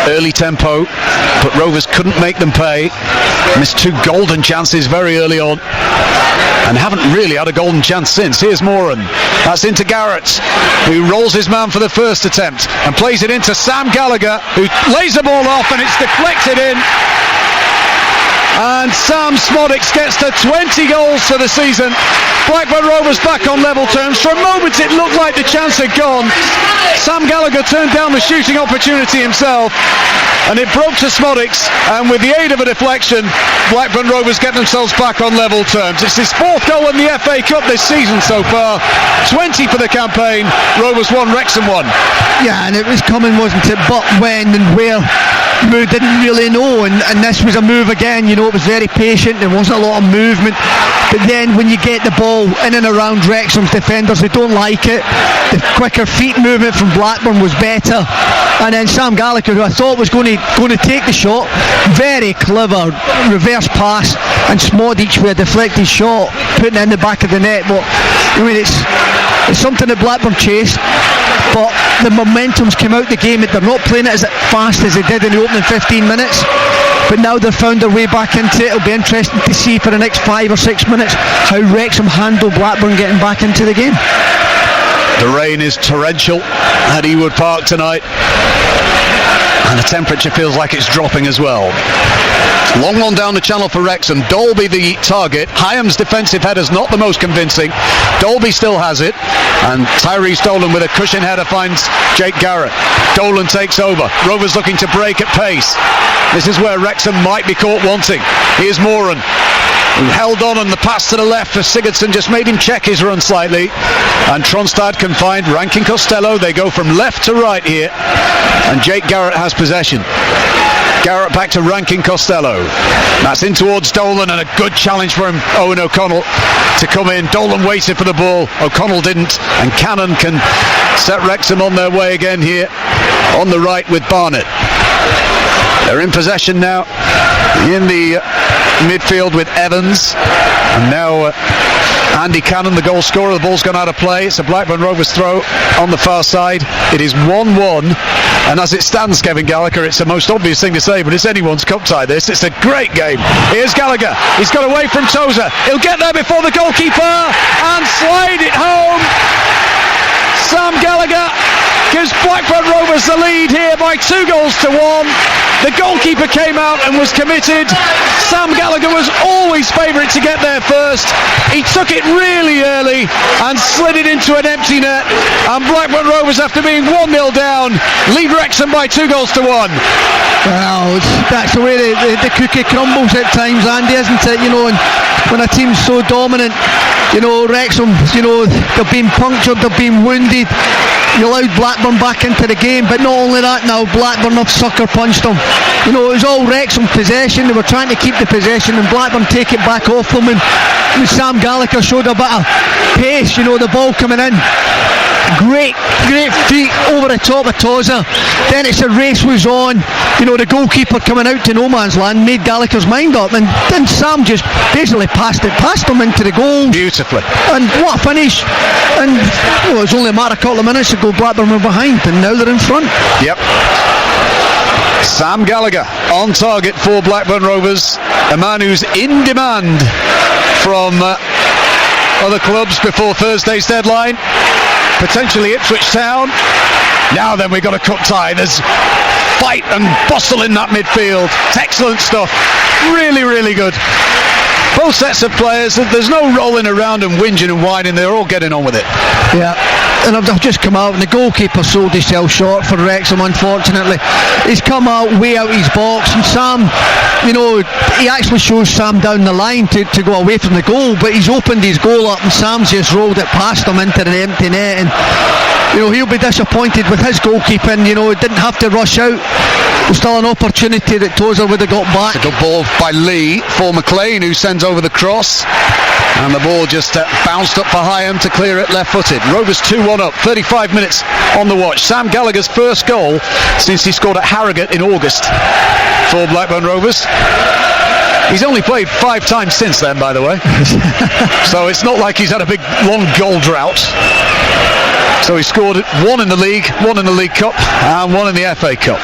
early tempo, but Rovers couldn't make them pay. Missed 2 golden chances very early on, and haven't really had a golden chance since. Here's Moran. That's into Garrett, who rolls his man for the first attempt and plays it into Sam Gallagher, who lays the ball off, and it's deflected in. And Sam Smodics gets to 20 goals for the season. Blackburn Rovers back on level terms. For a moment it looked like the chance had gone. Sam Gallagher turned down the shooting opportunity himself, and it broke to Smodics, and with the aid of a deflection, Blackburn Rovers get themselves back on level terms. It's his 4th goal in the FA Cup this season so far. 20 for the campaign. Rovers 1, Wrexham 1. Yeah, and it was coming, wasn't it? But when and where, we didn't really know, and this was a move again. You know, it was very patient, there wasn't a lot of movement, but then when you get the ball in and around Wrexham's defenders, they don't like it. The quicker feet movement from Blackburn was better, and then Sam Gallagher, who I thought was going to take the shot, very clever reverse pass, and Smodic with a deflected shot, putting it in the back of the net. But I mean, it's something that Blackburn chased, but the momentum's come out the game. They're not playing it as fast as they did in the opening 15 minutes, but now they've found their way back into it. It'll be interesting to see for the next 5 or 6 minutes how Wrexham handle Blackburn getting back into the game. The rain is torrential at Ewood Park tonight, and the temperature feels like it's dropping as well. Long one down the channel for Wrexham. Dolby the target. Hyam's defensive header's not the most convincing. Dolby still has it, and Tyrese Dolan with a cushion header finds Jake Garrett. Dolan takes over. Rovers looking to break at pace. This is where Wrexham might be caught wanting. Here's Moran. who held on the pass to the left for Sigurdsson just made him check his run slightly, and Tronstad can find Rankin Costello. They go from left to right here, and Jake Garrett has possession. Garrett back to Rankin Costello. That's in towards Dolan, and a good challenge for him, Owen O'Connell, to come in. Dolan waited for the ball, O'Connell didn't, and Cannon can set Wrexham on their way again here on the right with Barnett. They're in possession now in the midfield with Evans, and now Andy Cannon, the goal scorer. The ball's gone out of play. It's a Blackburn Rovers throw on the far side. It is 1-1, and as it stands, Kevin Gallagher, it's the most obvious thing to say, but it's anyone's cup tie this. It's a great game. Here's Gallagher. He's got away from Tozer. He'll get there before the goalkeeper and slide it home. Sam Gallagher gives Blackburn Rovers the lead here by 2-1. The goalkeeper came out and was committed. Sam Gallagher was always favourite to get there first. He took it really early and slid it into an empty net, and Blackburn Rovers, after being 1-0 down, lead Wrexham by 2-1. Well, that's the way the cookie crumbles at times, Andy, isn't it? You know, and when a team's so dominant, you know, Wrexham, you know, they've been punctured, they've been wounded. You allowed Blackburn back into the game, but not only that, now Blackburn have sucker punched them. You know, it was all Wrexham possession. They were trying to keep the possession, and Blackburn take it back off them, and Sam Gallagher showed a bit of pace, you know, the ball coming in. Great feet over the top of Tozer. Then it's a race was on. You know, the goalkeeper coming out to no man's land made Gallagher's mind up, and then Sam just basically passed him into the goal beautifully. And what a finish! And well, it was only a matter of a couple of minutes ago Blackburn were behind, and now they're in front. Yep. Sam Gallagher on target for Blackburn Rovers, a man who's in demand from other clubs before Thursday's deadline. Potentially Ipswich Town. Now then, we've got a cup tie. There's fight and bustle in that midfield. It's excellent stuff. Really, really good. Both sets of players, there's no rolling around and whinging and whining. They're all getting on with it. Yeah. And I've just come out, and the goalkeeper sold himself short for Wrexham, unfortunately. He's come out way out his box, and Sam, you know, he actually shows Sam down the line to go away from the goal, but he's opened his goal up, and Sam's just rolled it past him into the empty net, and you know, he'll be disappointed with his goalkeeping. You know, he didn't have to rush out. There's still an opportunity that Tozer would have got back. A good ball by Lee for McLean, who sends over the cross, and the ball just bounced up for Hyam to clear it left-footed. Rovers 2-1 up, 35 minutes on the watch. Sam Gallagher's first goal since he scored at Harrogate in August for Blackburn Rovers. He's only played 5 times since then, by the way. So it's not like he's had a big long goal drought. So he scored 1 in the league, 1 in the League Cup, and 1 in the FA Cup.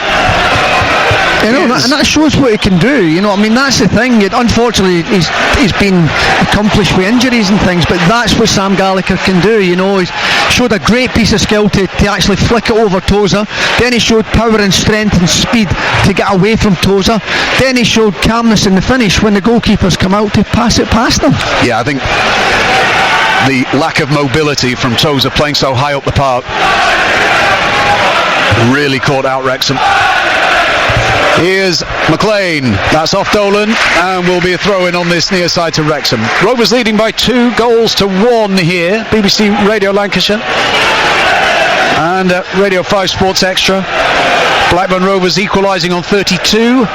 You know, and that shows what he can do. You know, I mean, that's the thing. Unfortunately, he's been accomplished with injuries and things, but that's what Sam Gallagher can do. You know, he's showed a great piece of skill to actually flick it over Tozer. Then he showed power and strength and speed to get away from Tozer. Then he showed calmness in the finish when the goalkeepers come out to pass it past him. Yeah, I think the lack of mobility from Tozer playing so high up the park really caught out Wrexham. Here's McLean, that's off Dolan, and will be a throw-in on this near side to Wrexham. Rovers leading by 2-1 here. BBC Radio Lancashire and Radio 5 Sports Extra. Blackburn Rovers equalising on 32.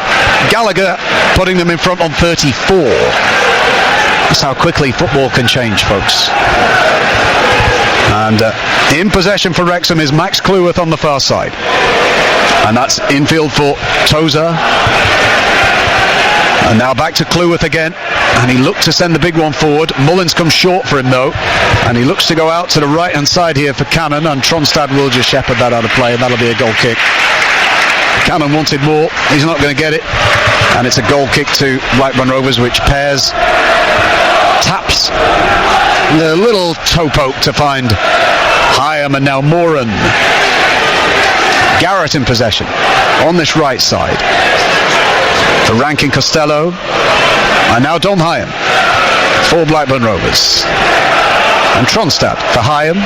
Gallagher putting them in front on 34. That's how quickly football can change, folks. And in possession for Wrexham is Max Cleworth on the far side. And that's infield for Tozer. And now back to Cleworth again. And he looked to send the big one forward. Mullins comes short for him though. And he looks to go out to the right hand side here for Cannon. And Tronstad will just shepherd that out of play, and that'll be a goal kick. Cannon wanted more. He's not going to get it. And it's a goal kick to Blackburn Rovers, which pairs taps the little toe poke to find Hyam, and now Moran. Garrett in possession on this right side for Rankin Costello, and now Dom Hyam for Blackburn Rovers. And Tronstad for Hyam.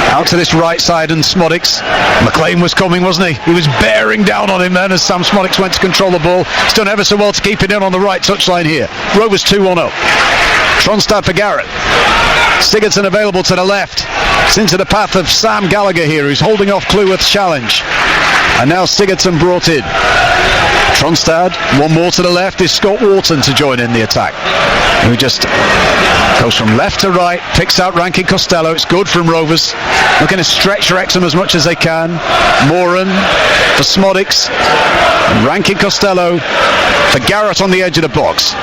Out to this right side, and Smodics. McLean was coming, wasn't he? He was bearing down on him then as Sam Smodics went to control the ball. He's done ever so well to keep it in on the right touchline here. Rovers 2-1 up. Tronstad for Garrett. Sigurdsson available to the left. It's into the path of Sam Gallagher here, who's holding off Cleworth's challenge. And now Sigurdsson brought in. Tronstad, one more to the left, is Scott Wharton to join in the attack, who just goes from left to right, picks out Rankin Costello. It's good from Rovers, looking to stretch Wrexham as much as they can. Moran for Smodics, and Rankin Costello for Garrett on the edge of the box.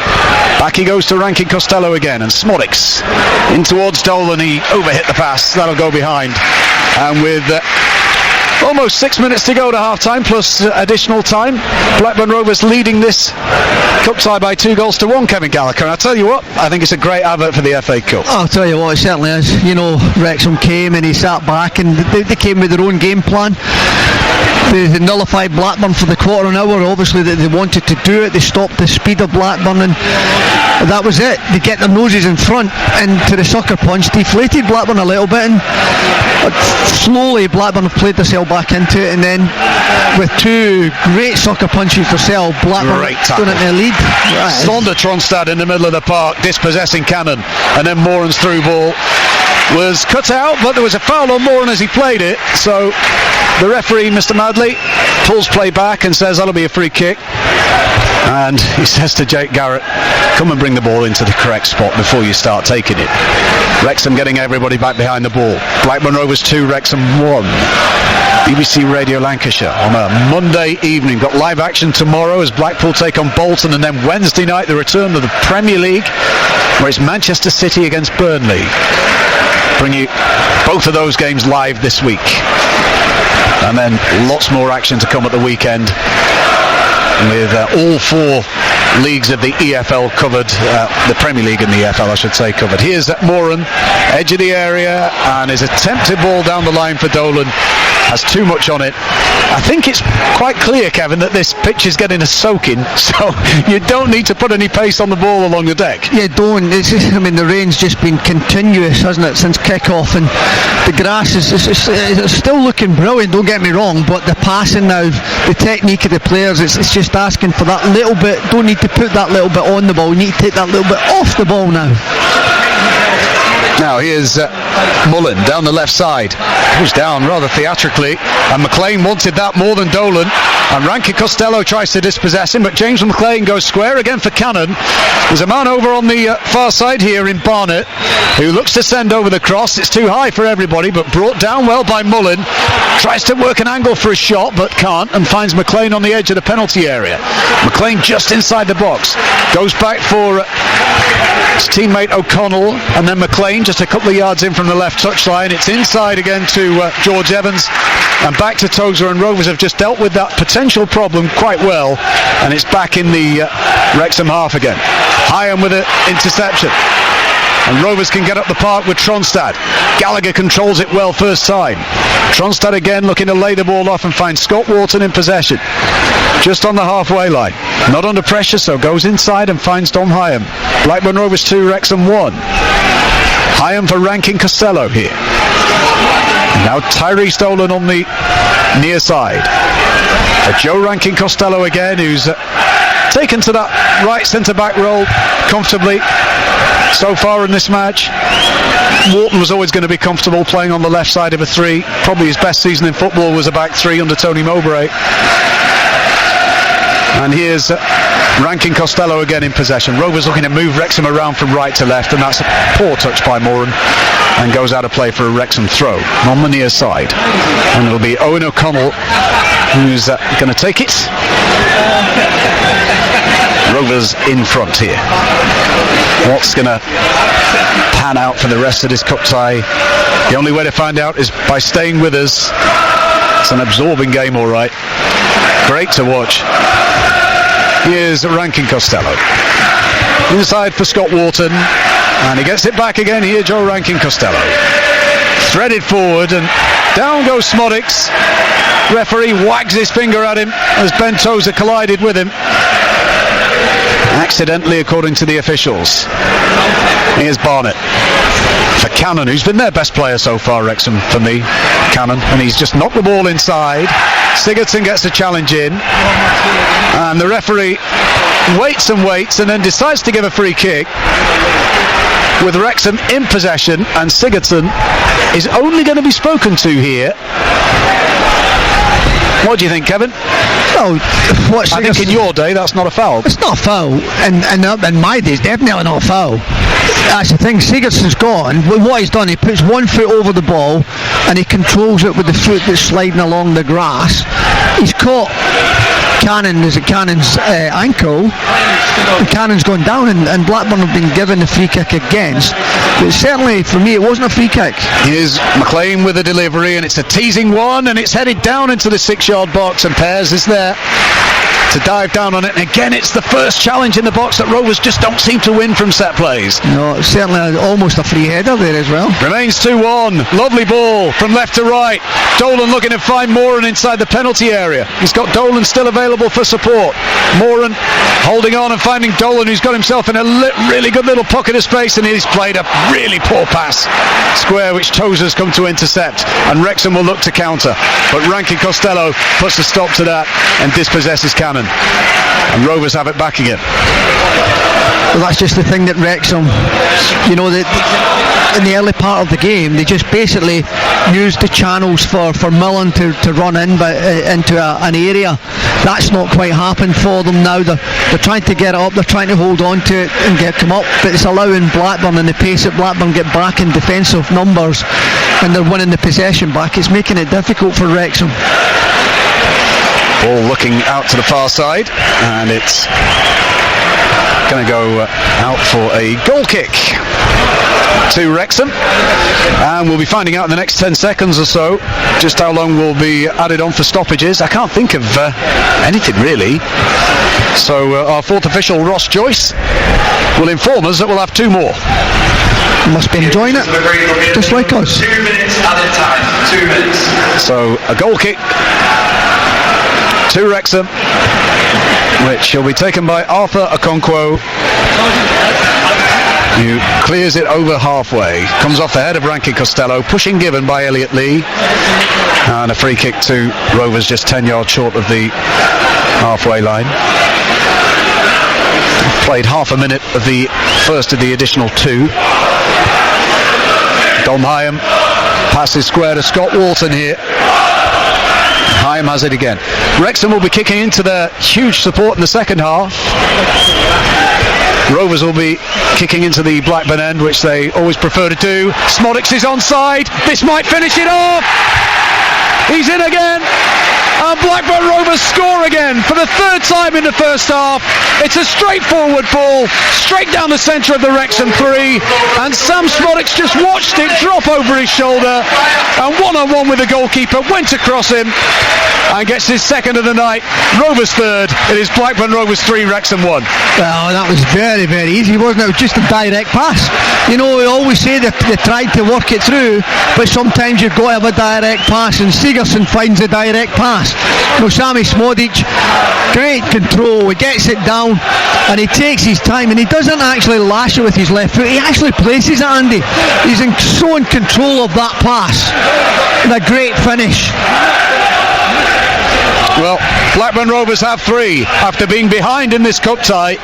Back he goes to Rankin Costello again, and Smodics in towards Dolan. He overhit the pass, that'll go behind. And with almost 6 minutes to go to half-time, plus additional time, Blackburn Rovers leading this cup tie by 2-1, Kevin Gallagher. And I tell you what, I think it's a great advert for the FA Cup. I'll tell you what, it certainly is. You know, Wrexham came and he sat back, and they came with their own game plan. They nullified Blackburn for the quarter an hour. Obviously they wanted to do it. They stopped the speed of Blackburn, and that was it. They get their noses in front into the sucker punch, deflated Blackburn a little bit, and slowly Blackburn have played themselves back into it, and then with two great sucker punches themselves, Blackburn going into the lead. Sander Tronstad in the middle of the park, dispossessing Cannon, and then Moran's through ball was cut out, but there was a foul on Moran as he played it, so the referee, Mr. Madley, pulls play back and says that'll be a free kick. And he says to Jake Garrett, come and bring the ball into the correct spot before you start taking it. Wrexham getting everybody back behind the ball. Blackburn Rovers 2, Wrexham 1. BBC Radio Lancashire on a Monday evening. Got live action tomorrow as Blackpool take on Bolton, and then Wednesday night the return of the Premier League, where it's Manchester City against Burnley. Bring you both of those games live this week. And then lots more action to come at the weekend, with all four leagues of the EFL covered, the Premier League and the EFL I should say covered. Here's Moran, edge of the area, and his attempted ball down the line for Dolan has too much on it. I think it's quite clear, Kevin, that this pitch is getting a soaking, so you don't need to put any pace on the ball along the deck. You don't. I mean, the rain's just been continuous, hasn't it, since kick-off, and the grass is still looking brilliant, don't get me wrong, but the passing now, the technique of the players, it's just asking for that little bit. Don't need to put that little bit on the ball, you need to take that little bit off the ball now. Now here's Mullen down the left side, goes down rather theatrically, and McLean wanted that more than Dolan, and Rankin Costello tries to dispossess him, but James McLean goes square again for Cannon. There's a man over on the far side here in Barnett who looks to send over the cross. It's too high for everybody, but brought down well by Mullen. Tries to work an angle for a shot but can't, and finds McLean on the edge of the penalty area. McLean just inside the box, goes back for his teammate O'Connell, and then McLean just a couple of yards in from the left touchline. It's inside again to George Evans, and back to Tozer, and Rovers have just dealt with that potential problem quite well, and it's back in the Wrexham half again. Hyam with an interception, and Rovers can get up the park with Tronstad. Gallagher controls it well first time. Tronstad again looking to lay the ball off and find Scott Wharton in possession, just on the halfway line, not under pressure, so goes inside and finds Dom Hyam. Blackburn Rovers 2, Wrexham 1. Hyam for Rankin Costello here. Now Tyrese Dolan on the near side. Joe Rankin Costello again, who's taken to that right centre-back role comfortably so far in this match. Wharton was always going to be comfortable playing on the left side of a three. Probably his best season in football was a back three under Tony Mowbray. And here's Rankin Costello again in possession. Rovers looking to move Wrexham around from right to left, and that's a poor touch by Moran, and goes out of play for a Wrexham throw on the near side. And it'll be Owen O'Connell who's going to take it. Rovers in front here. What's going to pan out for the rest of this cup tie? The only way to find out is by staying with us. It's an absorbing game, all right. Great to watch. Here's Rankin Costello. Inside for Scott Wharton, and he gets it back again here, Joe Rankin Costello. Threaded forward, and down goes Smodics. Referee wags his finger at him as Ben Tozer collided with him. Accidentally, according to the officials. Here's Barnett. for Cannon, who's been their best player so far, Wrexham, for me, Cannon, and he's just knocked the ball inside. Sigurdsson gets the challenge in, and the referee waits and waits and then decides to give a free kick with Wrexham in possession, and Sigurdsson is only going to be spoken to here. What do you think, Kevin? Well, I think in your day that's not a foul. It's not a foul, and in my day it's definitely not a foul. That's the thing, Sigurdsson's gone. What he's done, he puts one foot over the ball and he controls it with the foot that's sliding along the grass. He's caught Cannon's ankle, and Cannon's gone down, and Blackburn have been given the free kick against. But certainly for me it wasn't a free kick. Here's McLean with the delivery, and it's a teasing one, and it's headed down into the 6-yard box, and Pears is there to dive down on it. And again, it's the first challenge in the box that Rovers just don't seem to win from set plays. No, it's certainly almost a free header there as well. Remains 2-1. Lovely ball from left to right. Dolan looking to find Moran inside the penalty area. He's got Dolan still available for support. Moran holding on and finding Dolan, who's got himself in a really good little pocket of space, and he's played a really poor pass square, which Tozer's come to intercept, and Wrexham will look to counter, but Rankin Costello puts a stop to that and dispossesses Cannon, and Rovers have it back again. Well, that's just the thing that Wrexham, in the early part of the game, they just basically used the channels for Millen to run into an area. That's not quite happened for them now. They're trying to get it up, they're trying to hold on to it and come up, but it's allowing Blackburn and the pace that Blackburn get back in defensive numbers, and they're winning the possession back. It's making it difficult for Wrexham. Ball looking out to the far side, and it's going to go out for a goal kick to Wrexham, and we'll be finding out in the next 10 seconds or so just how long will be added on for stoppages. I can't think of anything really, so our fourth official, Ross Joyce, will inform us that we'll have 2 more. Must be enjoying it, just like us. 2 minutes at a time, 2 minutes. So a goal kick to Wrexham, which will be taken by Arthur Okonkwo, who clears it over halfway, comes off the head of Rankin Costello, pushing given by Elliot Lee, and a free kick to Rovers just 10 yards short of the halfway line. Played half a minute of the first of the additional 2. Dom Hyam passes square to Scott Walton here. Hyam has it again. Wrexham will be kicking into their huge support in the second half. Rovers will be kicking into the Blackburn end, which they always prefer to do. Smodics is onside. This might finish it off. He's in again. And Blackburn Rovers score again for the 3rd time in the first half. It's a straightforward ball, straight down the centre of the Wrexham 3, and Sam Smodics just watched it drop over his shoulder, and one-on-one with the goalkeeper, went across him, and gets his 2nd of the night. Rovers 3rd. It is Blackburn Rovers 3, Wrexham 1. Well, that was very, very easy, wasn't it? It was just a direct pass. We always say they tried to work it through, but sometimes you've got to have a direct pass, and Sigurdsson finds a direct pass. Sammy Smodic, great control, he gets it down and he takes his time, and he doesn't actually lash it with his left foot, he actually places it, Andy. He's so in control of that pass, and a great finish. Well, Blackburn Rovers have 3 after being behind in this cup tie.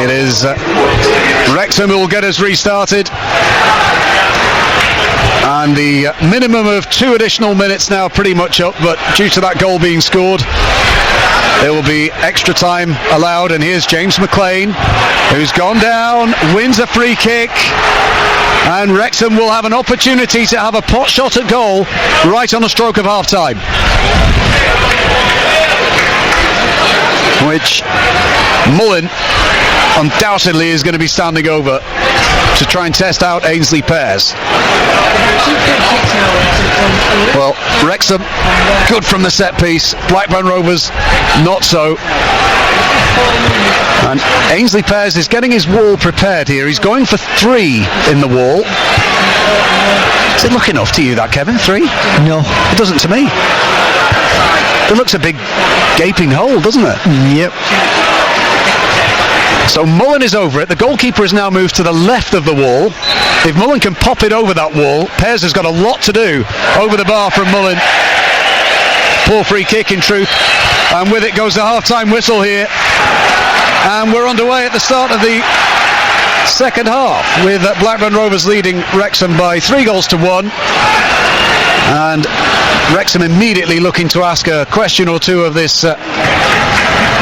It is Wrexham who will get us restarted, and the minimum of 2 additional minutes now pretty much up, but due to that goal being scored, there will be extra time allowed. And here's James McLean, who's gone down, wins a free kick, and Wrexham will have an opportunity to have a pot shot at goal right on the stroke of half time, which Mullen undoubtedly is going to be standing over to try and test out Ainsley Pears. Well, Wrexham good from the set piece, Blackburn Rovers not so. And Ainsley Pears is getting his wall prepared here. He's going for 3 in the wall. Does it look enough to you, that, Kevin? 3? No, it doesn't to me. It looks a big gaping hole, doesn't it? Yep. So Mullen is over it. The goalkeeper has now moved to the left of the wall. If Mullen can pop it over that wall, Pears has got a lot to do over the bar from Mullen. Poor free kick in truth. And with it goes the half-time whistle here. And we're underway at the start of the second half with Blackburn Rovers leading Wrexham by 3-1. And Wrexham immediately looking to ask a question or two of this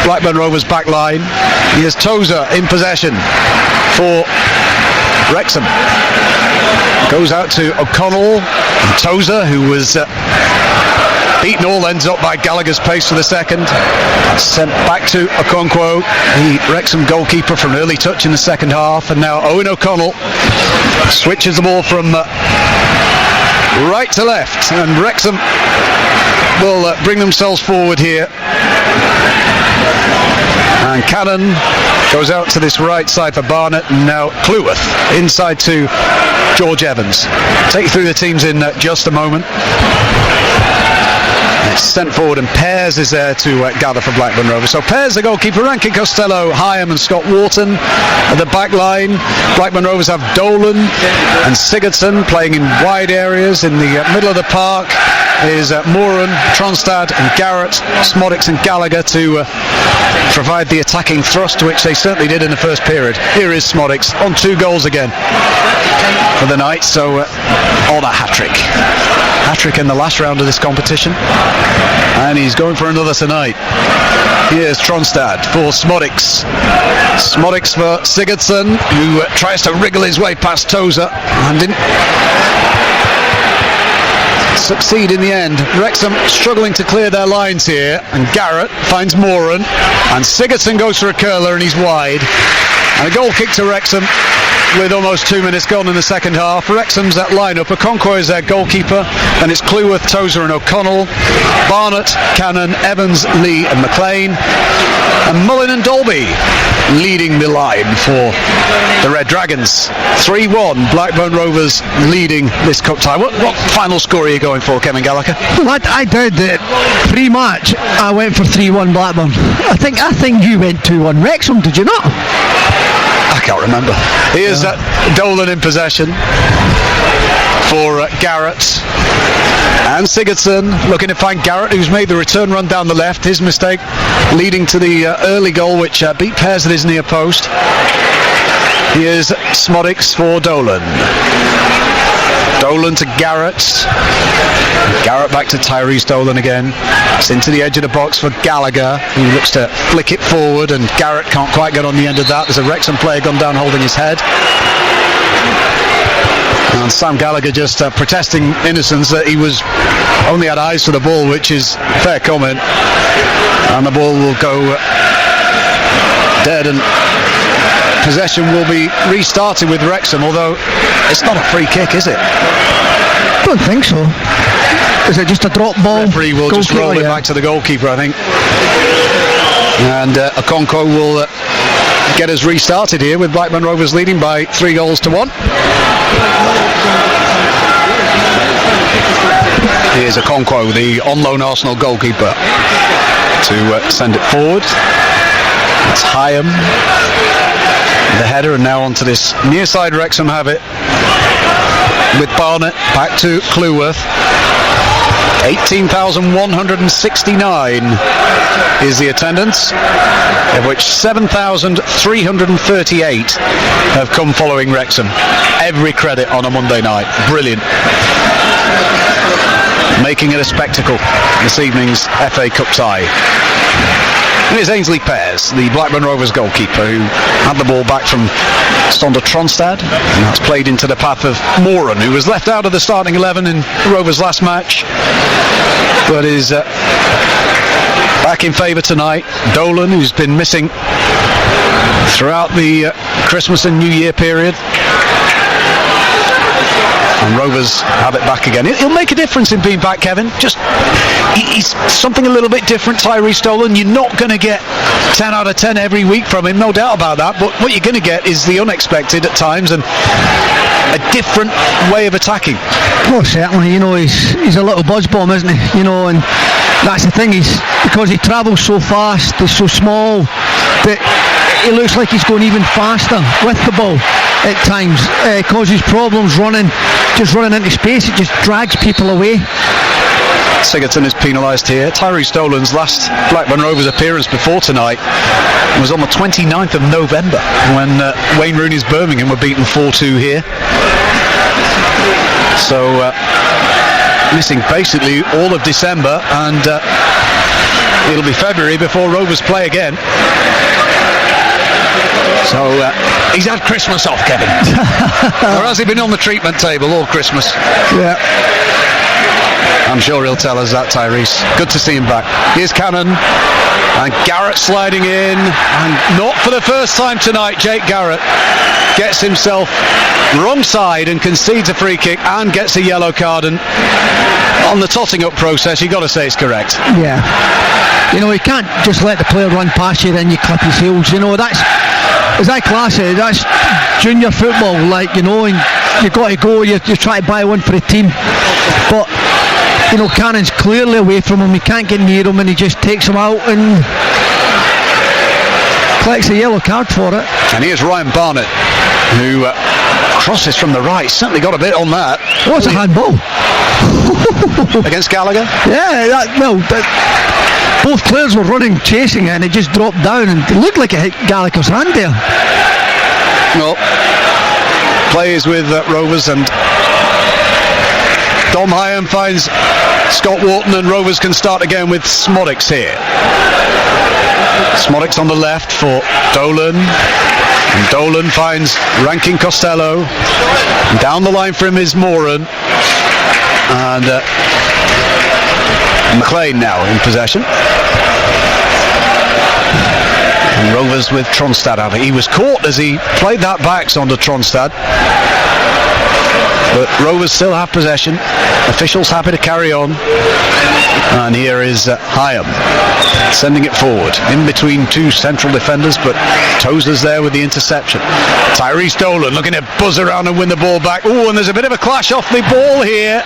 Blackburn Rovers back line. Here's Tozer in possession for Wrexham. Goes out to O'Connell. And Tozer, who was beaten all ends up by Gallagher's pace for the second. Sent back to Okonkwo, the Wrexham goalkeeper, from early touch in the second half. And now Owen O'Connell switches the ball from right to left. And Wrexham will bring themselves forward here. And Cannon goes out to this right side for Barnett, and now Cleworth inside to George Evans. Take you through the teams in just a moment. It's sent forward, and Pears is there to gather for Blackburn Rovers. So Pears, the goalkeeper, Rankin Costello, Hyam and Scott Wharton at the back line. Blackburn Rovers have Dolan and Sigurdsson playing in wide areas. In the middle of the park is Moran, Tronstad and Garrett, Smodics and Gallagher to provide the attacking thrust, which they certainly did in the first period. Here is Smodics on 2 goals again for the night, so on a hat-trick in the last round of this competition, and he's going for another tonight. Here's Tronstad for Smodics for Sigurdsson, who tries to wriggle his way past Tozer and didn't succeed in the end. Wrexham struggling to clear their lines here, and Garrett finds Moran, and Sigurdsson goes for a curler and he's wide, and a goal kick to Wrexham with almost 2 minutes gone in the second half. Wrexham's that lineup. Okonkwo is their goalkeeper, and it's Cleworth, Tozer and O'Connell, Barnett, Cannon, Evans, Lee and McLean, and Mullen and Dolby leading the line for the Red Dragons. 3-1, Blackburn Rovers leading this cup tie. What final score are you going for, Kevin Gallagher? Well, I did it pre-match. I went for 3-1 Blackburn. I think you went 2-1 Wrexham, did you not? I can't remember. Here's Dolan in possession for Garrett and Sigurdsson, looking to find Garrett, who's made the return run down the left. His mistake leading to the early goal, which beat Pears at his near post. Here's Smodics for Dolan. Dolan to Garrett. Garrett back to Tyrese Dolan again. It's into the edge of the box for Gallagher, who looks to flick it forward, and Garrett can't quite get on the end of that. There's a Wrexham player gone down holding his head. And Sam Gallagher just protesting innocence, that he was only had eyes for the ball, which is fair comment. And the ball will go dead, and possession will be restarted with Wrexham, although it's not a free kick, is it? I don't think so. Is it just a drop ball? Referee will just roll it back to the goalkeeper, I think. And Okonkwo will get us restarted here with Blackburn Rovers leading by 3-1. Here's Okonkwo, the on-loan Arsenal goalkeeper, to send it forward. It's Hyam, the header, and now onto this near side. Wrexham have it with Barnett back to Cleworth. 18,169 is the attendance, of which 7,338 have come following Wrexham. Every credit on a Monday night. Brilliant. Making it a spectacle, this evening's FA Cup tie. Here's Ainsley Pears, the Blackburn Rovers goalkeeper, who had the ball back from Stonder Tronstad, and that's played into the path of Moran, who was left out of the starting 11 in Rovers' last match, but is back in favour tonight. Dolan, who's been missing throughout the Christmas and New Year period. And Rovers have it back again. He'll make a difference in being back, Kevin. Just, he's something a little bit different, Tyrese Dolan. You're not going to get 10 out of 10 every week from him, no doubt about that. But what you're going to get is the unexpected at times, and a different way of attacking. Oh, certainly. You know, he's a little buzz bomb, isn't he? You know, and that's the thing. He's, because he travels so fast, he's so small, that he looks like he's going even faster with the ball at times. Causes problems just running into space. It just drags people away. Sigurdsson is penalised here. Tyrese Dolan's last Blackburn Rovers appearance before tonight was on the 29th of November when Wayne Rooney's Birmingham were beaten 4-2 here. So missing basically all of December, and it'll be February before Rovers play again. So he's had Christmas off, Kevin. Or has he been on the treatment table all Christmas? Yeah. I'm sure he'll tell us that, Tyrese. Good to see him back. Here's Cannon, and Garrett sliding in, and not for the first time tonight, Jake Garrett gets himself wrong side and concedes a free kick and gets a yellow card. And on the totting up process, you've got to say it's correct. Yeah. You know, you can't just let the player run past you, then you clip his heels. You know, that's, as I class it, that's junior football. Like, you know, and you've got to go, you try to buy one for the team. But you know, Cannon's clearly away from him, he can't get near him, and he just takes him out and collects a yellow card for it. And here's Ryan Barnett, who crosses from the right, certainly got a bit on that. Oh, it's a handball. Against Gallagher? Yeah, both players were running, chasing it, and it just dropped down, and it looked like it hit Gallagher's hand there. Well, plays with Rovers, and Dom Hyam finds Scott Wharton, and Rovers can start again with Smodics here. Smodics on the left for Dolan, and Dolan finds Rankin Costello. And down the line for him is Moran, and McLean now in possession. And Rovers with Tronstad out. He was caught as he played that backs onto Tronstad. But Rovers still have possession. Officials happy to carry on. And here is Hyam sending it forward in between two central defenders, but Tozer's there with the interception. Tyrese Dolan looking to buzz around and win the ball back. Oh, and there's a bit of a clash off the ball here.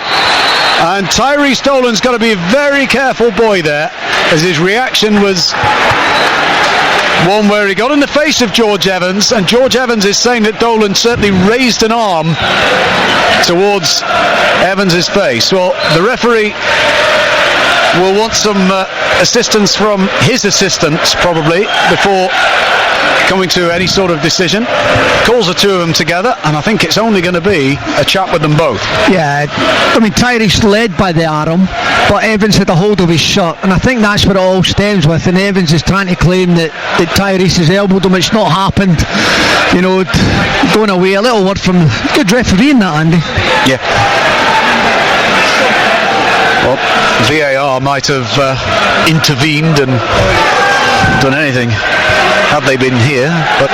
And Tyrese Dolan's got to be a very careful boy there, as his reaction was one where he got in the face of George Evans, and George Evans is saying that Dolan certainly raised an arm towards Evans' face. Well, the referee will want some assistance from his assistants probably before coming to any sort of decision. Calls the two of them together, and I think it's only going to be a chat with them both. Yeah, I mean, Tyrese led by the arm, but Evans had a hold of his shirt, and I think that's what it all stems with. And Evans is trying to claim that Tyrese has elbowed him. It's not happened. You know, going away. A little word from good refereeing that, Andy. Yeah. Well, VAR might have intervened and done anything had they been here, but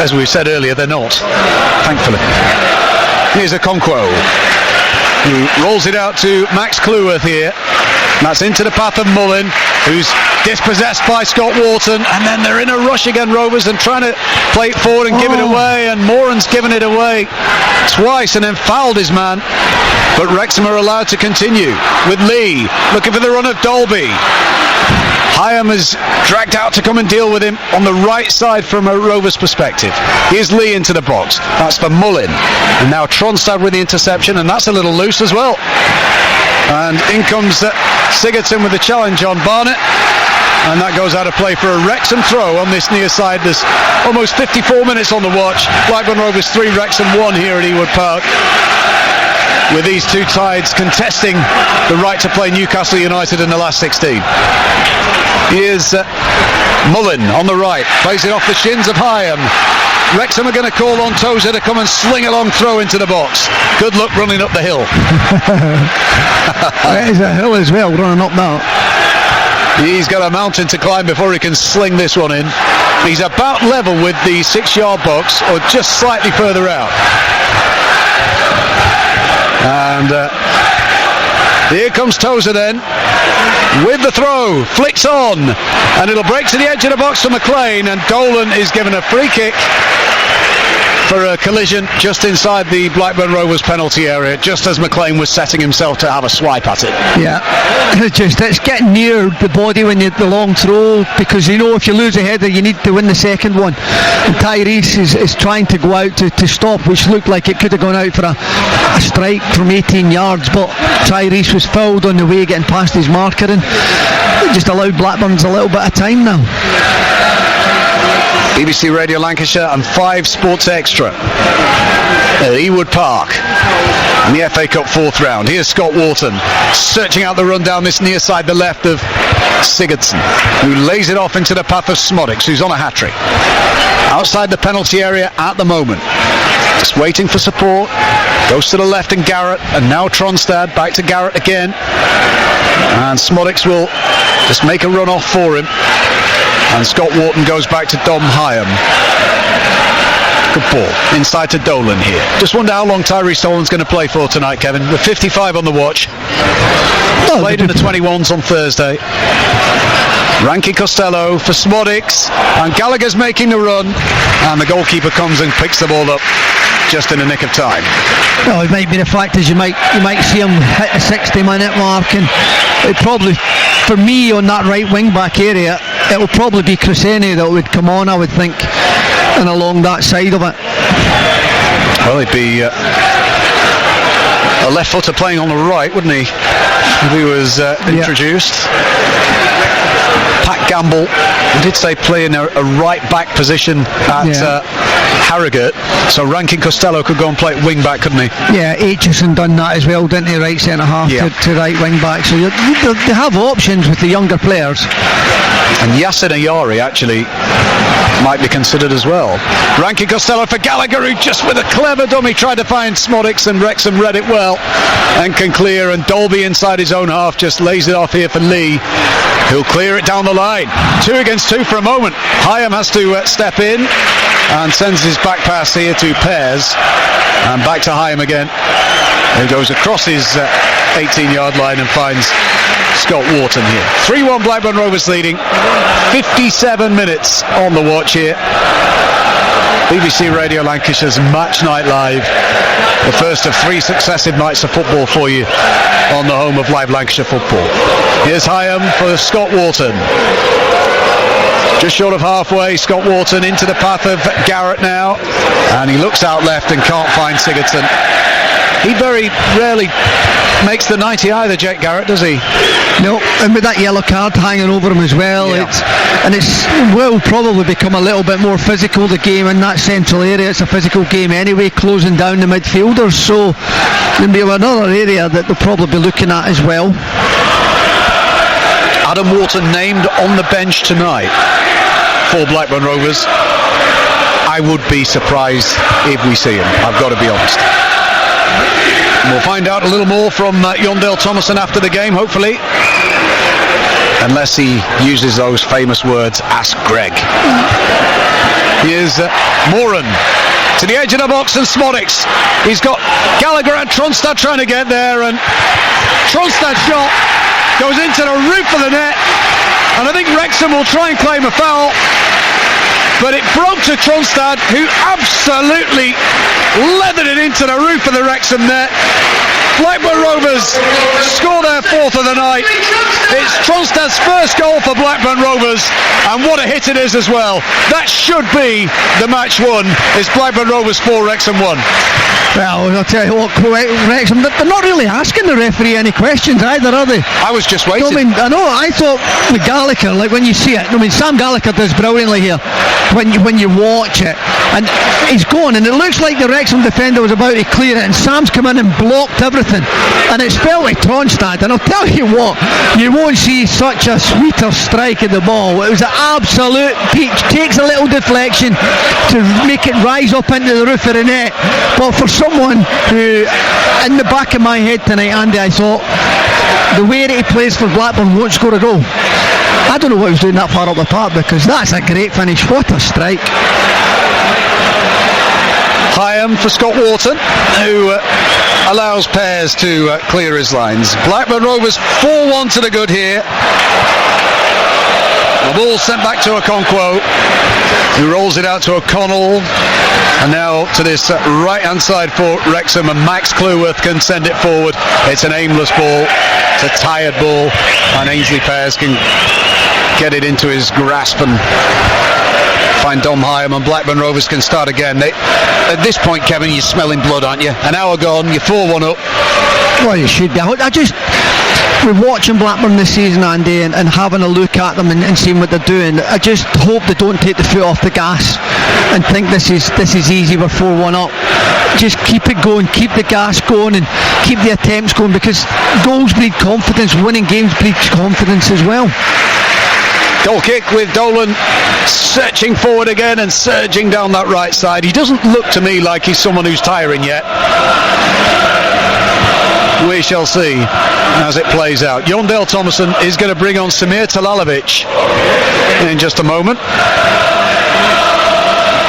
as we said earlier, they're not, thankfully. Here's Okonkwo, who rolls it out to Max Cleworth here. That's into the path of Mullin, who's dispossessed by Scott Wharton, and then they're in a rush again, Rovers, and trying to play it forward and give it away, and Moran's given it away twice and then fouled his man. But Wrexham are allowed to continue with Lee looking for the run of Dolby. Hyam is dragged out to come and deal with him on the right side from a Rovers perspective. Here's Lee into the box. That's for Mullin. And now Tronstad with the interception, and that's a little loose as well. And in comes Sigurdsson with the challenge on Barnett. And that goes out of play for a Wrexham throw on this near side. There's almost 54 minutes on the watch. Blackburn Rovers 3, Wrexham 1 here at Ewood Park, with these two sides contesting the right to play Newcastle United in the last 16. Here's Mullin on the right, plays it off the shins of Hyam. Wrexham are going to call on Tozer to come and sling a long throw into the box. Good luck running up the hill. There's a hill as well, running up that. He's got a mountain to climb before he can sling this one in. He's about level with the 6-yard box, or just slightly further out. And here comes Tozer then with the throw, flicks on, and it'll break to the edge of the box for McLean, and Dolan is given a free kick for a collision just inside the Blackburn Rovers penalty area, just as McLean was setting himself to have a swipe at it. Yeah, it's getting near the body when you the long throw, because you know if you lose a header you need to win the second one. And Tyrese is trying to go out to stop, which looked like it could have gone out for a strike from 18 yards, but Tyrese was fouled on the way getting past his marker, and it just allowed Blackburn's a little bit of time now. BBC Radio Lancashire and 5 Sports Extra at Ewood Park in the FA Cup 4th round. Here's Scott Wharton searching out the run down this near side, the left of Sigurdsson, who lays it off into the path of Smodics, who's on a hat-trick. Outside the penalty area at the moment, just waiting for support. Goes to the left and Garrett, and now Tronstad back to Garrett again, and Smodics will just make a run off for him, and Scott Wharton goes back to Dom Hyam. Good ball inside to Dolan here. Just wonder how long Tyrese Dolan's going to play for tonight, Kevin, with 55 on the watch. Played in the 21s on Thursday. Rankin Costello for Smodics, and Gallagher's making the run, and the goalkeeper comes and picks the ball up just in the nick of time. Well, it might be the fact is you might see him hit the 60-minute mark, and it probably, for me on that right wing back area, it will probably be Cresceni that would come on, I would think, and along that side of it. Well, he'd be a left footer playing on the right, wouldn't he, if he was introduced. Pat Gamble, we did say play in a right back position at Harrogate, so Rankin Costello could go and play at wing back, couldn't he? Yeah, Aitchison done that as well, didn't he? Right centre half to right wing back, so they have options with the younger players. And Yassin Ayari actually might be considered as well. Rankin Costello for Gallagher, who just with a clever dummy tried to find Smodics, and Wrexham read it well and can clear, and Dolby inside his own half just lays it off here for Lee, who'll clear it down the line. 2 against 2 for a moment. Hyam has to step in and sends his back pass here to Pears, and back to Hyam again, who goes across his 18-yard line and finds Scott Wharton here. 3-1 Blackburn Rovers leading. 57 minutes on the watch here. BBC Radio Lancashire's Match Night Live, the first of 3 successive nights of football for you on the home of live Lancashire football. Here's Hyam for Scott Wharton. Just short of halfway, Scott Wharton into the path of Garrett now, and he looks out left and can't find Sigurdsson. He very rarely makes the 90 either, Jake Garrett, does he? No, and with that yellow card hanging over him as well, it's will probably become a little bit more physical, the game in that central area. It's a physical game anyway, closing down the midfielders, so there'll be another area that they'll probably be looking at as well. Adam Wharton named on the bench tonight for Blackburn Rovers. I would be surprised if we see him, I've got to be honest. We'll find out a little more from Yondell Thomason after the game, hopefully, unless he uses those famous words, ask Greg. Here's Moran to the edge of the box, and Smodics, he's got Gallagher and Tronstad trying to get there, and Tronstad's shot goes into the roof of the net, and I think Wrexham will try and claim a foul, but it broke to Tronstad, who absolutely leathered it into the roof of the Wrexham net. Blackburn Rovers score their 4th of the night. It's Tronstad's first goal for Blackburn Rovers, and what a hit it is as well. That should be the match won. It's Blackburn Rovers 4, Wrexham 1. Well, I'll tell you what, Wrexham, they're not really asking the referee any questions either, are they? I was just waiting. I thought with Gallagher, like when you see it, Sam Gallagher does brilliantly here when you watch it, and he's gone, and it looks like the Wrexham defender was about to clear it, and Sam's come in and blocked everything, and it's felt like Tronstad, and I'll tell you what, you won't see such a sweeter strike at the ball. It was an absolute peach. Takes a little deflection to make it rise up into the roof of the net, but for someone who, in the back of my head tonight, Andy, I thought the way that he plays for Blackburn won't score a goal. I don't know what he was doing that far up the park, because that's a great finish. What a strike. Hyam for Scott Wharton, who allows Pears to clear his lines. Blackburn Rovers 4-1 to the good here. The ball sent back to Okonkwo, who rolls it out to O'Connell. And now to this right hand side for Wrexham, and Max Cleworth can send it forward. It's an aimless ball, it's a tired ball, and Ainsley Pears can get it into his grasp and find Dom Hyam, and Blackburn Rovers can start again. At this point, Kevin, you're smelling blood, aren't you? An hour gone, you're 4-1 up. Well, you should be. We're watching Blackburn this season, Andy, and having a look at them and seeing what they're doing. I just hope they don't take the foot off the gas and think this is easy, we're 4-1 up. Just keep it going, keep the gas going, and keep the attempts going, because goals breed confidence, winning games breeds confidence as well. Goal kick with Dolan searching forward again and surging down that right side. He doesn't look to me like he's someone who's tiring yet. We shall see as it plays out. Yondale Thomason is going to bring on Samir Talalovic in just a moment.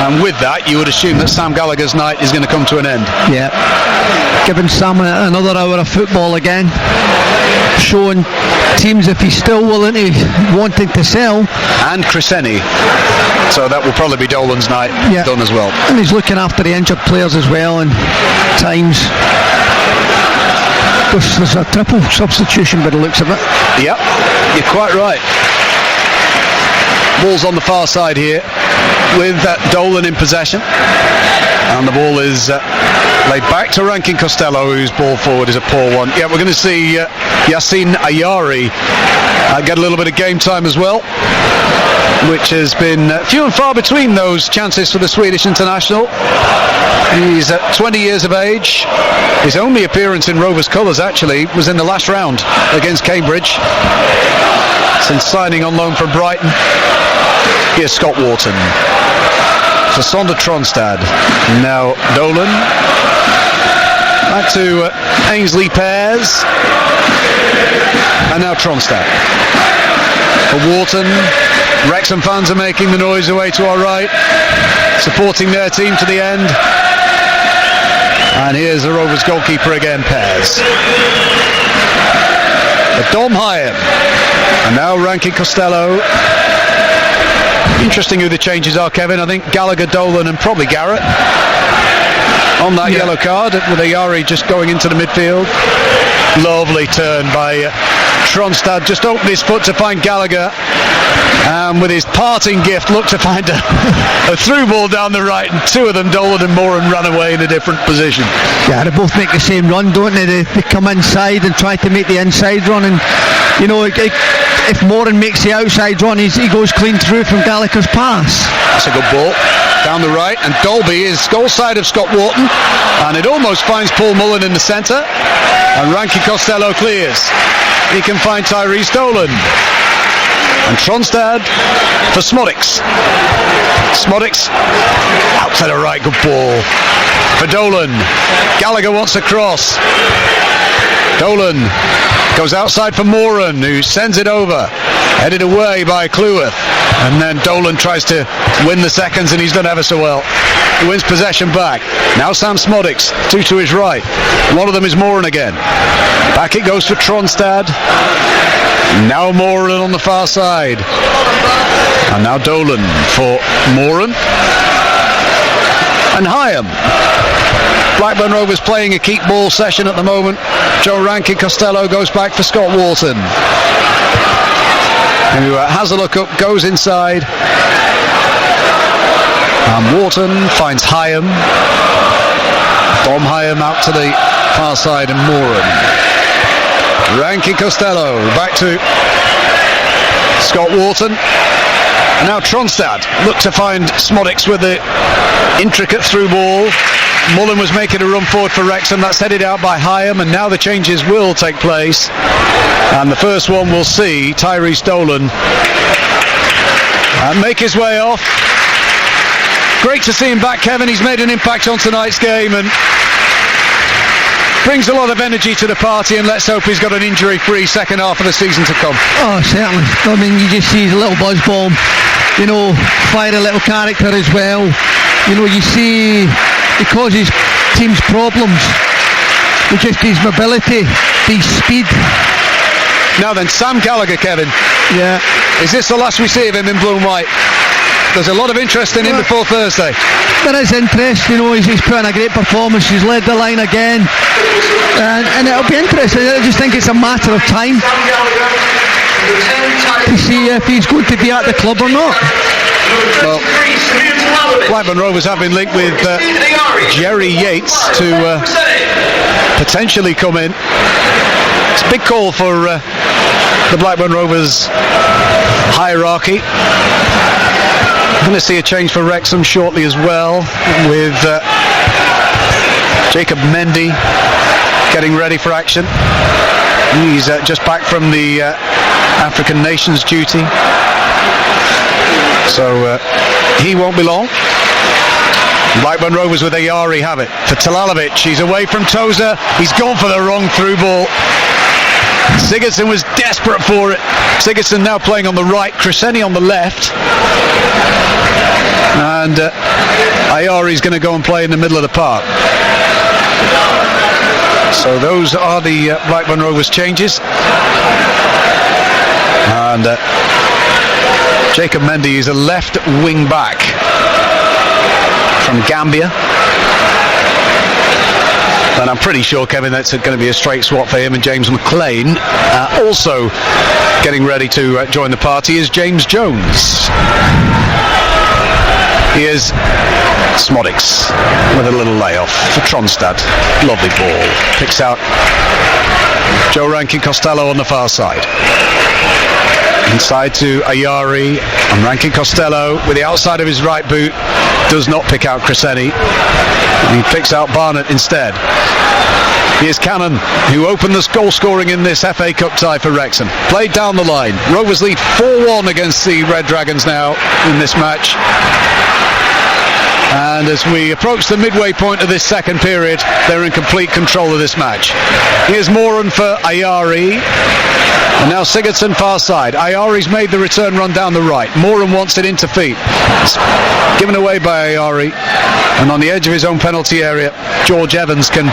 And with that, you would assume that Sam Gallagher's night is going to come to an end. Yeah. Giving Sam another hour of football again. Showing teams if he's still willing to, wanting to sell. And Cresceni. So that will probably be Dolan's night done as well. And he's looking after the injured players as well, and times. There's a triple substitution by the looks of it. Yep, you're quite right. Ball's on the far side here with Dolan in possession, and the ball is laid back to Rankin Costello, whose ball forward is a poor one. Yeah, we're going to see Yassine Ayari get a little bit of game time as well, which has been few and far between those chances for the Swedish international. He's 20 years of age. His only appearance in Rovers colours actually was in the last round against Cambridge, since signing on loan from Brighton. Here's Scott Wharton for Sander Tronstad. Now Dolan back to Ainsley Pears, and now Tronstad for Wharton. Wrexham fans are making the noise away to our right, supporting their team to the end. And here's the Rovers goalkeeper again, Pears. But Dom Hyam, and now Rankin Costello. Interesting who the changes are, Kevin. I think Gallagher, Dolan, and probably Garrett on that yellow card, with Ayari just going into the midfield. Lovely turn by Tronstad, just opened his foot to find Gallagher, and with his parting gift looked to find a through ball down the right, and two of them, Dolan and Moran, ran away in a different position. Yeah, they both make the same run, don't they? They come inside and try to make the inside run, and you know, if Moran makes the outside run, he goes clean through from Gallagher's pass. That's a good ball down the right, and Dolby is goal side of Scott Wharton, and it almost finds Paul Mullen in the centre, and Rankin Costello clears. He can find Tyrese Dolan, and Tronstad for Smodics. Smodics out to the right, good ball for Dolan. Gallagher wants a cross. Dolan goes outside for Moran, who sends it over, headed away by Cleworth, and then Dolan tries to win the seconds, and he's done ever so well. He wins possession back. Now Sam Smodics, two to his right. One of them is Moran again. Back it goes for Tronstad. Now Moran on the far side, and now Dolan for Moran and Hyam. Blackburn Rovers playing a keep ball session at the moment. Joe Rankin Costello goes back for Scott Wharton, who has a look up, goes inside, and Wharton finds Hyam. Dom Hyam out to the far side, and Moran. Rankin Costello back to Scott Wharton, and now Tronstad look to find Smodics with the intricate through ball. Mullen was making a run forward for Wrexham. That's headed out by Hyam, and now the changes will take place, and the first one will see Tyrese Dolan make his way off. Great to see him back, Kevin. He's made an impact on tonight's game and brings a lot of energy to the party, and let's hope he's got an injury-free second half of the season to come. Oh, certainly. I mean, you just see he's a little buzz bomb, you know, fire a little character as well. You know, you see he causes teams problems with just his mobility, his speed. Now then, Sam Gallagher, Kevin. Yeah. Is this the last we see of him in blue and white? there's a lot of interest in him before Thursday. There is interest, he's put in a great performance, he's led the line again, and it'll be interesting. I just think it's a matter of time to see if he's going to be at the club or not. Well, Blackburn Rovers have been linked with Jerry Yates to potentially come in. It's a big call for the Blackburn Rovers hierarchy. We're going to see a change for Wrexham shortly as well, with Jacob Mendy getting ready for action. He's just back from the African Nations duty, so he won't be long. Blackburn Rovers with Ayari have it for Talalovic. He's away from Tozer. He's gone for the wrong through ball. Sigurdsson was desperate for it. Sigurdsson now playing on the right, Cresceni on the left, and Ayari's going to go and play in the middle of the park. So those are the Blackburn Rovers changes. And Jacob Mendy is a left wing back from Gambia. And I'm pretty sure, Kevin, that's going to be a straight swap for him. And James McLean also getting ready to join the party is James Jones. Here's Smodics with a little layoff for Tronstad. Lovely ball. Picks out Joe Rankin Costello on the far side. Inside to Ayari, and Rankin Costello with the outside of his right boot does not pick out Cresceni. He picks out Barnett instead. Here's Cannon, who opened the goal scoring in this FA Cup tie for Wrexham. Played down the line. Rovers lead 4-1 against the Red Dragons now in this match. And as we approach the midway point of this second period, they're in complete control of this match. Here's Moran for Ayari. And now Sigurdsson far side. Ayari's made the return run down the right. Moran wants it into feet. It's given away by Ayari. And on the edge of his own penalty area, George Evans can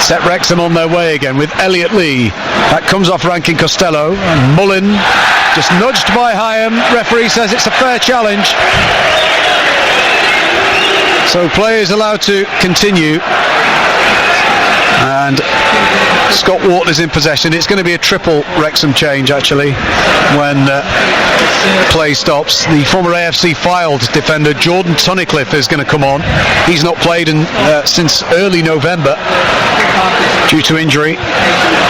set Wrexham on their way again with Elliot Lee. That comes off Rankin Costello. And Mullin just nudged by Hyam. Referee says it's a fair challenge. So play is allowed to continue, and Scott Wharton is in possession. It's going to be a triple Wrexham change actually when play stops. The former AFC Fylde defender Jordan Tunnicliffe is going to come on. He's not played since early November due to injury.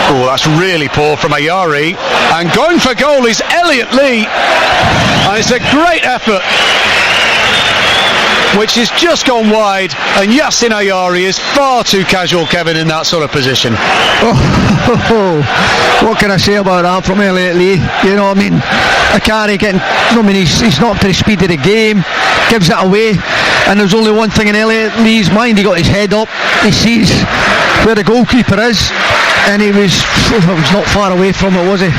Oh, that's really poor from Ayari, and going for goal is Elliot Lee, and it's a great effort which has just gone wide, and Yassin Ayari is far too casual, Kevin, in that sort of position. What can I say about that from Elliot Lee? Akari he's not up to the speed of the game, gives it away, and there's only one thing in Elliot Lee's mind. He got his head up, he sees where the goalkeeper is, and he was not far away from it, was he?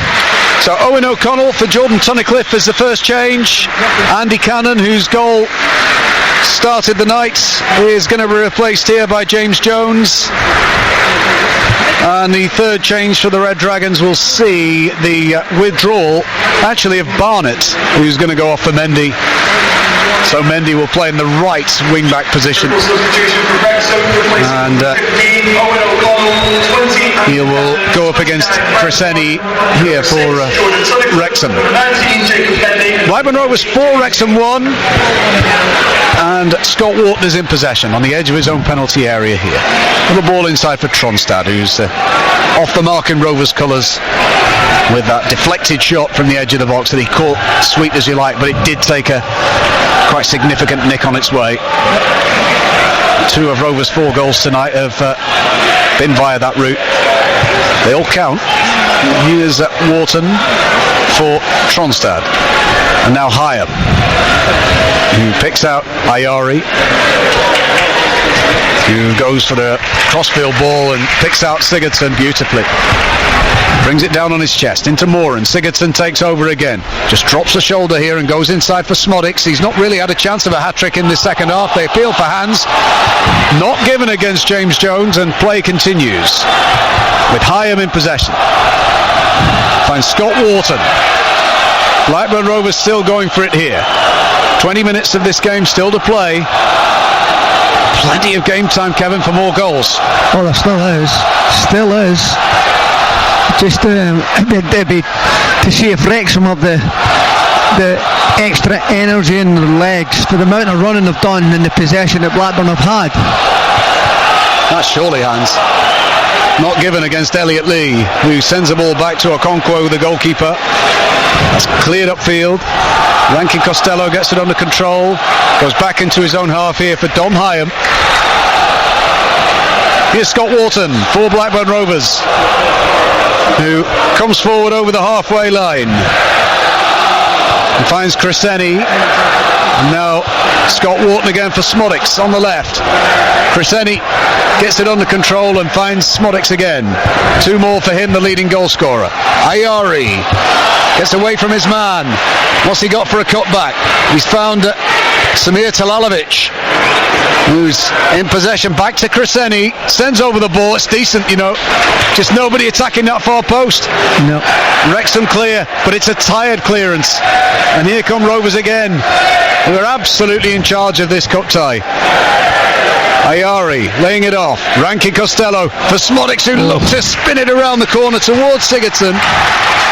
So Owen O'Connell for Jordan Tunnicliffe is the first change. Andy Cannon, whose goal started the night, is going to be replaced here by James Jones. And the third change for the Red Dragons will see the withdrawal actually of Barnett, who's going to go off for Mendy. So Mendy will play in the right wing-back position. And he will go up against Cresceni here for Wrexham. Blackburn Rovers 4, Wrexham 1. And Scott Wharton is in possession on the edge of his own penalty area here. With the ball inside for Tronstad, who's off the mark in Rovers colours with that deflected shot from the edge of the box that he caught sweet as you like, but it did take a quite significant nick on its way. 2 of Rovers' 4 goals tonight have been via that route. They all count. Here's Wharton for Tronstad. And now Hyam, who picks out Ayari, who goes for the crossfield ball and picks out Sigurdsson beautifully. Brings it down on his chest into Moran. Sigurdsson takes over again. Just drops the shoulder here and goes inside for Smodics. He's not really had a chance of a hat-trick in this second half. They appeal for hands. Not given against James Jones, and play continues with Hyam in possession. Finds Scott Wharton. Blackburn Rovers still going for it here. 20 minutes of this game still to play. Plenty of game time, Kevin, for more goals. Oh, there still is. Still is. Just it'd be to see if Wrexham have the extra energy in their legs for the amount of running they've done and the possession that Blackburn have had. That's surely hands. Not given against Elliot Lee, who sends the ball back to Okonkwo, the goalkeeper. That's cleared upfield. Rankin Costello gets it under control. Goes back into his own half here for Dom Hyam. Here's Scott Wharton for Blackburn Rovers, who comes forward over the halfway line and finds Cresceni. And now Scott Wharton again for Smodics on the left. Cresceni gets it under control and finds Smodics again. Two more for him, the leading goal scorer. Ayari gets away from his man. What's he got for a cutback? He's found Samir Talalovic, who's in possession. Back to Cresceni, sends over the ball. It's decent, you know, just nobody attacking that far post. No. Wrexham clear, but it's a tired clearance. And here come Rovers again. We're absolutely in charge of this cup tie. Ayari laying it off. Rankin Costello for Smodics, who looked to spin it around the corner towards Sigurdsson,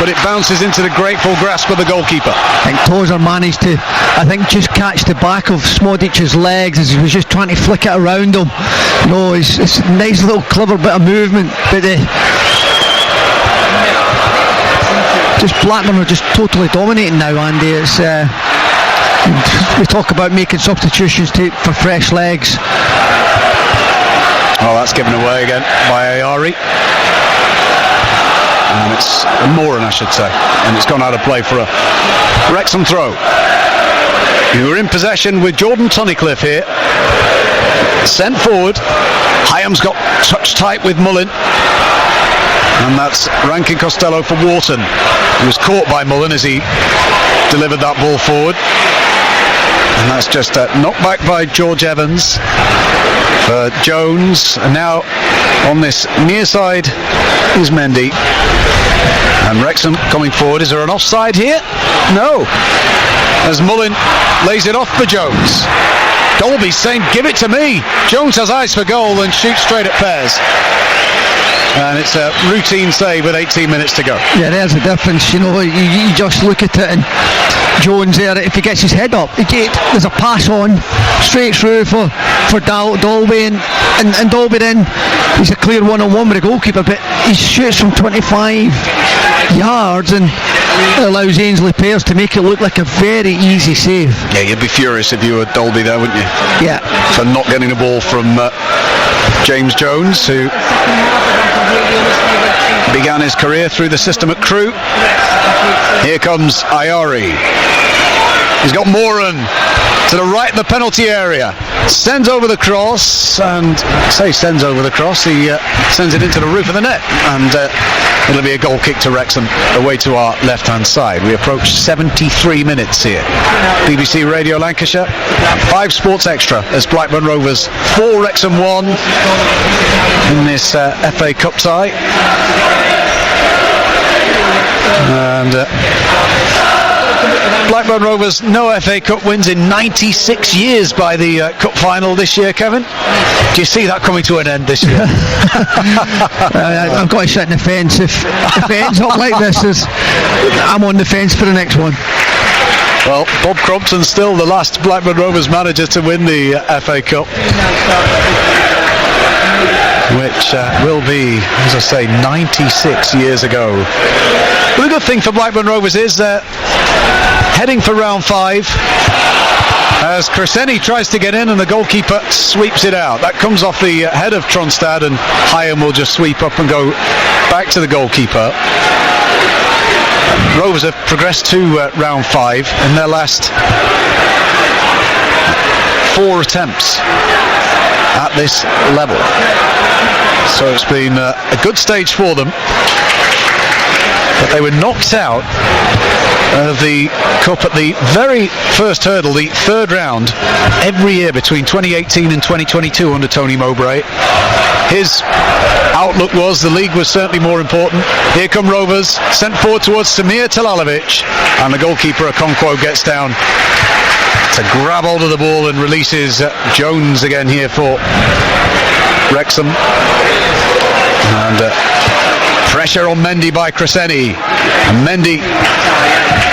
but it bounces into the grateful grasp of the goalkeeper. I think Tozer managed to, just catch the back of Smodic's legs as he was just trying to flick it around him. No, it's a nice little clever bit of movement, but just Blackburn are just totally dominating now, Andy. It's we talk about making substitutions for fresh legs. Oh, that's given away again by Ayari. And it's Moran, I should say. And it's gone out of play for a Wrexham throw. We were in possession with Jordan Tunnicliffe here. Sent forward. Hyam's got touch tight with Mullin. And that's Rankin Costello for Wharton. He was caught by Mullin as he delivered that ball forward. And that's just knocked back by George Evans for Jones. And now on this near side is Mendy. And Wrexham coming forward. Is there an offside here? No. As Mullin lays it off for Jones. Dolby's saying, give it to me. Jones has eyes for goal and shoots straight at Pears. And it's a routine save with 18 minutes to go. Yeah, there's a difference. You know, you just look at it, and Jones there, if he gets his head up, there's a pass on straight through for Dolby, and Dolby then he's a clear one-on-one with the goalkeeper, but he shoots from 25 yards and allows Ainsley Pears to make it look like a very easy save. Yeah, you'd be furious if you were Dolby there, wouldn't you? Yeah. For not getting the ball from James Jones, who began his career through the system at Crewe. Here comes Ayari. He's got Moran to the right in the penalty area. Sends over the cross, and sends over the cross. He sends it into the roof of the net, and it'll be a goal kick to Wrexham away to our left-hand side. We approach 73 minutes here. BBC Radio Lancashire, 5 Sports Extra as Blackburn Rovers 4, Wrexham 1 in this FA Cup tie. And Blackburn Rovers, no FA Cup wins in 96 years by the cup final this year, Kevin. Do you see that coming to an end this year? I've got to sit in the fence. If it ends up like this, I'm on the fence for the next one. Well, Bob Crompton's still the last Blackburn Rovers manager to win the FA Cup, which will be, as I say, 96 years ago. But the good thing for Blackburn Rovers is they're heading for round 5 as Cresceni tries to get in and the goalkeeper sweeps it out. That comes off the head of Tronstad, and Hyam will just sweep up and go back to the goalkeeper. Rovers have progressed to round 5 in their last 4 attempts at this level. So it's been a good stage for them. But they were knocked out of the Cup at the very first hurdle, the 3rd round, every year between 2018 and 2022 under Tony Mowbray. His outlook was the league was certainly more important. Here come Rovers, sent forward towards Samir Talalovic, and the goalkeeper Okonkwo gets down to grab hold of the ball and releases Jones again here for Wrexham. And pressure on Mendy by Crescenti, and Mendy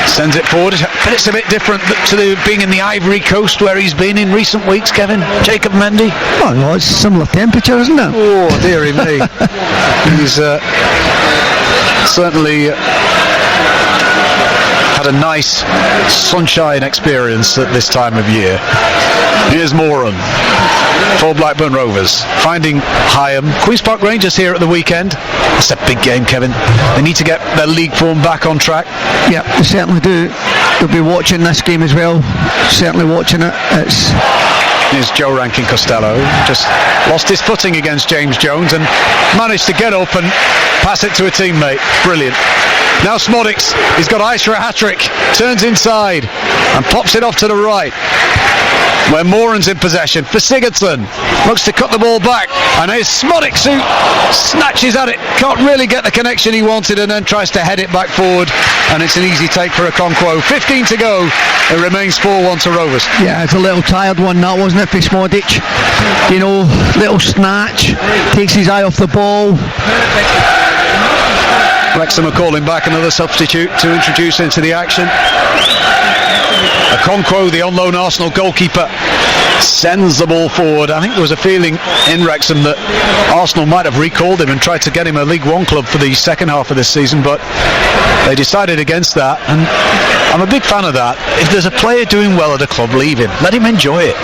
sends it forward. But it's a bit different to being in the Ivory Coast where he's been in recent weeks, Kevin. Jacob Mendy. Oh no, it's similar temperature, isn't it? Oh dearie me. He's certainly had a nice sunshine experience at this time of year. Here's Moran for Blackburn Rovers, finding Higham. Queen's Park Rangers here at the weekend. It's a big game, Kevin. They need to get their league form back on track. Yeah, they certainly do. They'll be watching this game as well. Certainly watching it. Here's Joe Rankin Costello, just lost his footing against James Jones and managed to get up and pass it to a teammate. Brilliant. Now Smodics, he's got eyes for a hat-trick, turns inside and pops it off to the right, where Moran's in possession for Sigurdsson. Looks to cut the ball back, and here's Smodics who snatches at it, can't really get the connection he wanted, and then tries to head it back forward, and it's an easy take for Okonkwo. 15 to go, it remains 4-1 to Rovers. Yeah, it's a little tired one that, wasn't it, for Smodic? You know, little snatch, takes his eye off the ball. Wrexham are calling back another substitute to introduce into the action. Okonkwo, the on-loan Arsenal goalkeeper, sends the ball forward. I think there was a feeling in Wrexham that Arsenal might have recalled him and tried to get him a League One club for the second half of this season, but they decided against that, and I'm a big fan of that. If there's a player doing well at a club, leave him. Let him enjoy it.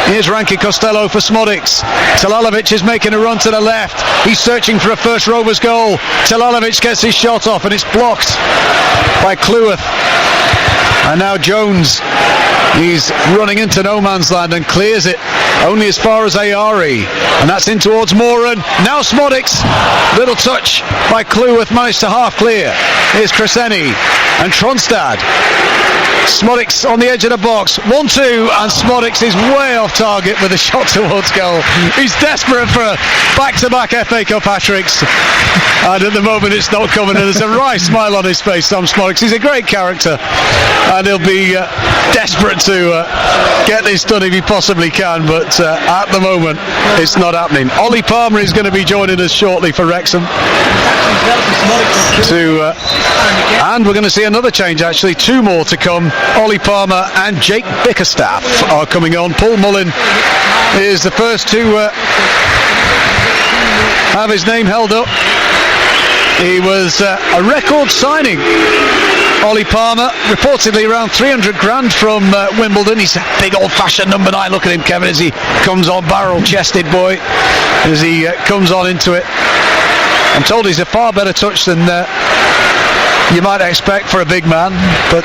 Here's Rankin Costello for Smodics. Talalovic is making a run to the left. He's searching for a first Rovers goal. Talalovic gets his shot off and it's blocked by Cleworth. And now Jones, he's running into no man's land and clears it only as far as Ayari, and that's in towards Moran. Now Smodics, little touch by Cleworth, managed to half clear. Here's Crescenti and Tronstad. Smodics on the edge of the box, 1-2, and Smodics is way off target with a shot towards goal. He's desperate for back-to-back FA Cup hat-tricks, and at the moment it's not coming, and there's a wry smile on his face, Sam Smodics. He's a great character, and he'll be desperate to get this done if he possibly can, but at the moment it's not happening. Ollie Palmer is going to be joining us shortly for Wrexham, and we're going to see another change, actually, two more to come. Ollie Palmer and Jake Bickerstaff are coming on. Paul Mullin is the first to have his name held up. He was a record signing. Ollie Palmer, reportedly around 300 grand from Wimbledon. He's a big old-fashioned number 9. Look at him, Kevin, as he comes on, barrel-chested boy, as he comes on into it. I'm told he's a far better touch than you might expect for a big man, but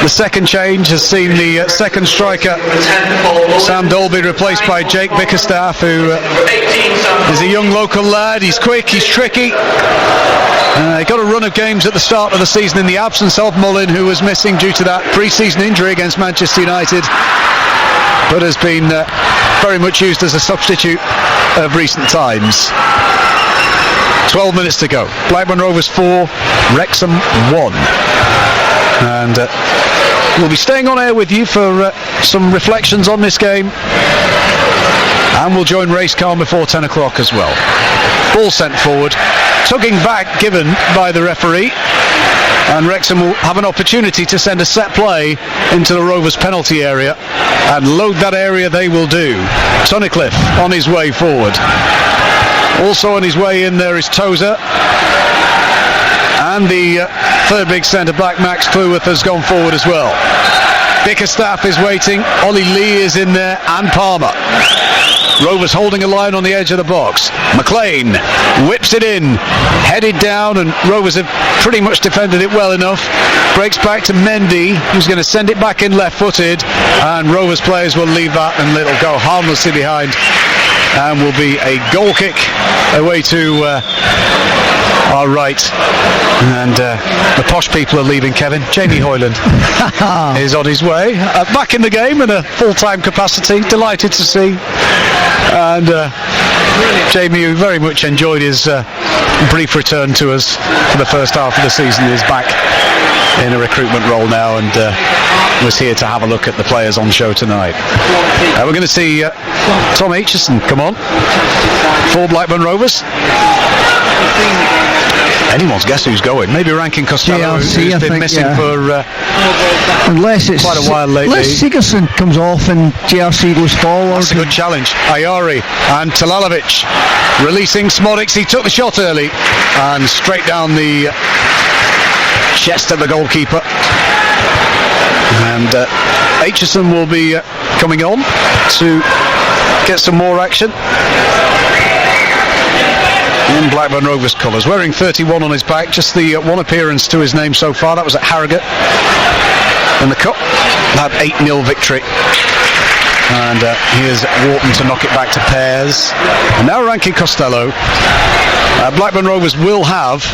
the second change has seen the second striker, Sam Dolby, replaced by Jake Bickerstaff, who is a young local lad. He's quick, he's tricky. He got a run of games at the start of the season in the absence of Mullin, who was missing due to that pre-season injury against Manchester United, but has been very much used as a substitute of recent times. 12 minutes to go. Blackburn Rovers 4, Wrexham 1. And we'll be staying on air with you for some reflections on this game. And we'll join Race Calm before 10 o'clock as well. Ball sent forward. Tugging back given by the referee. And Wrexham will have an opportunity to send a set play into the Rovers penalty area. And load that area they will do. Tunnicliffe on his way forward. Also on his way in there is Tozer, and the third big centre-back, Max Cleworth, has gone forward as well. Bickerstaff is waiting, Ollie Lee is in there, and Palmer. Rovers holding a line on the edge of the box. McLean whips it in, headed down, and Rovers have pretty much defended it well enough. Breaks back to Mendy, who's going to send it back in left-footed, and Rovers players will leave that and it'll go harmlessly behind, and will be a goal kick away to our right. And the posh people are leaving, Kevin. Jamie Hoyland is on his way back in the game in a full-time capacity. Delighted to see. And Jamie, who very much enjoyed his brief return to us for the first half of the season, is back in a recruitment role now, and was here to have a look at the players on show tonight. We're going to see Tom Aitchison come on for Blackburn Rovers. Anyone's guess who's going. Maybe Rankin Costello, who's been missing for unless it's quite a while lately. Unless Sigurdsson comes off and JRC goes forward. That's a good challenge. Ayari and Talalovic releasing Smodics. He took the shot early and straight down the chest of the goalkeeper. And Aitchison will be coming on to get some more action in Blackburn Rovers colours, wearing 31 on his back. Just the one appearance to his name so far. That was at Harrogate in the Cup. That 8-0 victory. And here's Wharton to knock it back to Pears. And now Rankin Costello. Blackburn Rovers will have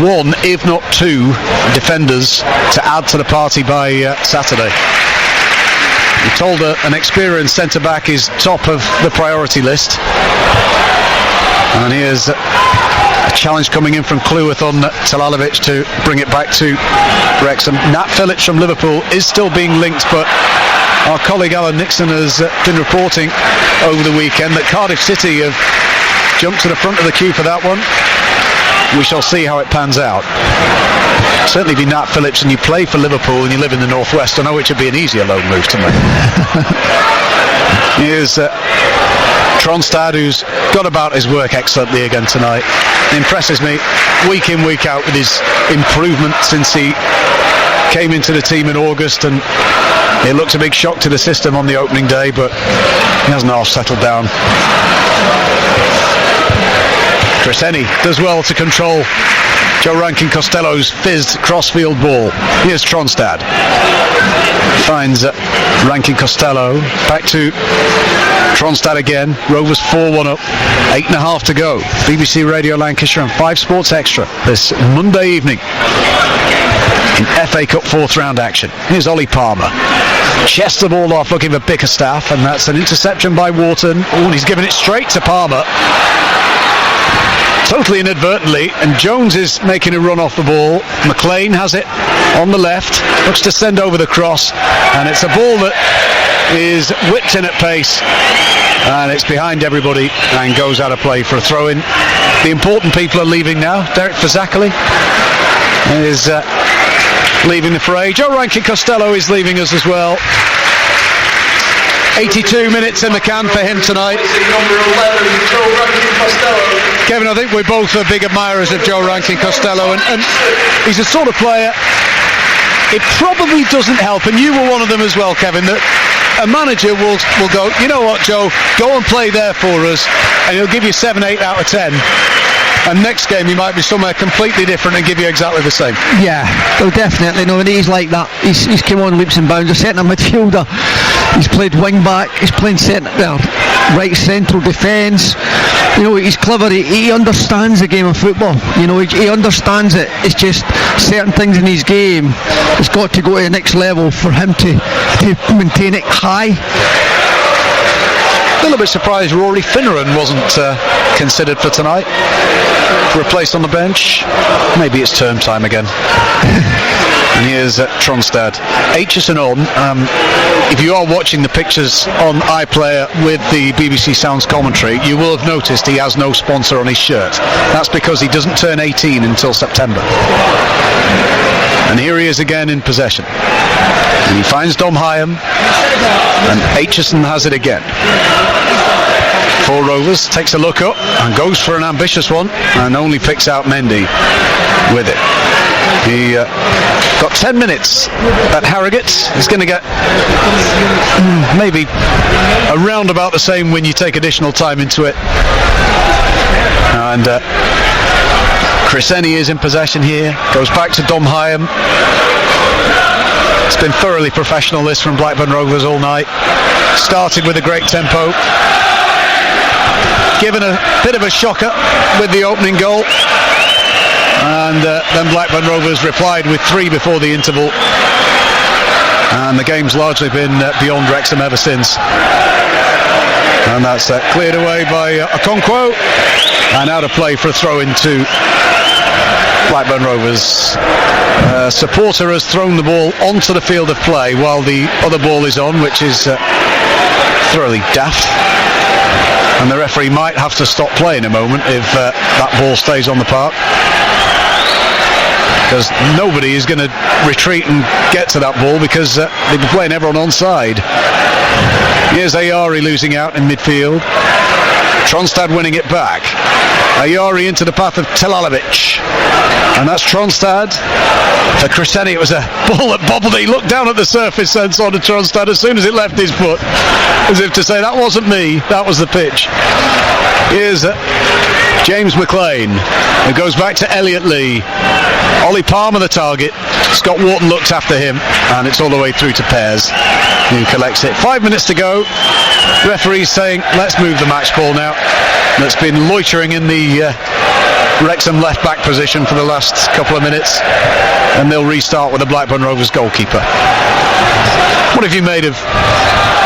one, if not two, defenders to add to the party by Saturday. We're told an experienced centre-back is top of the priority list. And here's a challenge coming in from Cleworth on Talalovic to bring it back to Wrexham. Nat Phillips from Liverpool is still being linked, but our colleague Alan Nixon has been reporting over the weekend that Cardiff City have jumped to the front of the queue for that one. We shall see how it pans out. Certainly be Nat Phillips and you play for Liverpool and you live in the northwest. I know it should be an easier loan move to make. Here's Tronstad, who's got about his work excellently again tonight. He impresses me week in, week out with his improvement since he came into the team in August, and it looked a big shock to the system on the opening day, but he hasn't half settled down. Chris Ennie does well to control Joe Rankin Costello's fizzed crossfield ball. Here's Tronstad. Finds Rankin Costello. Back to Tronstad again. Rovers 4-1 up. 8.5 to go. BBC Radio Lancashire and 5 Sports Extra this Monday evening in FA Cup 4th round action. Here's Ollie Palmer. Chests the ball off looking for Bickerstaff, and that's an interception by Wharton. Oh, and he's given it straight to Palmer. Totally inadvertently, and Jones is making a run off the ball. McLean has it on the left, looks to send over the cross, and it's a ball that is whipped in at pace, and it's behind everybody and goes out of play for a throw-in. The important people are leaving now. Derek Fazackerley is leaving the fray. Joe Rankin Costello is leaving us as well. 82 minutes in the can for him tonight. Kevin, I think we're both big admirers of Joe Rankin Costello, and he's a sort of player, it probably doesn't help, and you were one of them as well, Kevin, that a manager will go, you know what, Joe, go and play there for us, and he'll give you 7, 8 out of 10. And next game he might be somewhere completely different and give you exactly the same. Yeah, well, definitely. No, and he's like that. He's come on leaps and bounds. A centre midfielder. He's played wing back. He's playing right central defence. You know, he's clever. He understands the game of football. You know, he understands it. It's just certain things in his game has got to go to the next level for him to maintain it high. A little bit surprised Rory Finneran wasn't considered for tonight, replaced on the bench. Maybe it's term time again. And here's Tronstad. Aitchison on. If you are watching the pictures on iPlayer with the BBC Sounds commentary, you will have noticed he has no sponsor on his shirt. That's because he doesn't turn 18 until September. And here he is again in possession. And he finds Dom Hyam, and Aitchison has it again. For Rovers, takes a look up and goes for an ambitious one, and only picks out Mendy with it. He got 10 minutes at Harrogate. He's going to get maybe around about the same when you take additional time into it. And Chris Ennie is in possession here. Goes back to Dom Hyam. It's been thoroughly professional, this, from Blackburn Rovers all night. Started with a great tempo. Given a bit of a shocker with the opening goal. And then Blackburn Rovers replied with 3 before the interval. And the game's largely been beyond Wrexham ever since. And that's cleared away by Okonkwo. And out of play for a throw-in to Blackburn Rovers supporter has thrown the ball onto the field of play while the other ball is on, which is thoroughly daft. And the referee might have to stop play in a moment if that ball stays on the park, because nobody is going to retreat and get to that ball because they've been playing everyone onside. Here's Ayari losing out in midfield. Tronstad winning it back. Ayari into the path of Telalovic, and that's Tronstad. For Crescenti, it was a ball that bobbled. He looked down at the surface sensor to Tronstad as soon as it left his foot, as if to say, that wasn't me, that was the pitch. Here's James McLean, who goes back to Elliot Lee. Ollie Palmer the target. Scott Wharton looked after him, and it's all the way through to Pears, who collects it. 5 minutes to go. Referee's saying, let's move the match ball now. That's been loitering in the Wrexham left back position for the last couple of minutes, and they'll restart with the Blackburn Rovers goalkeeper. What have you made of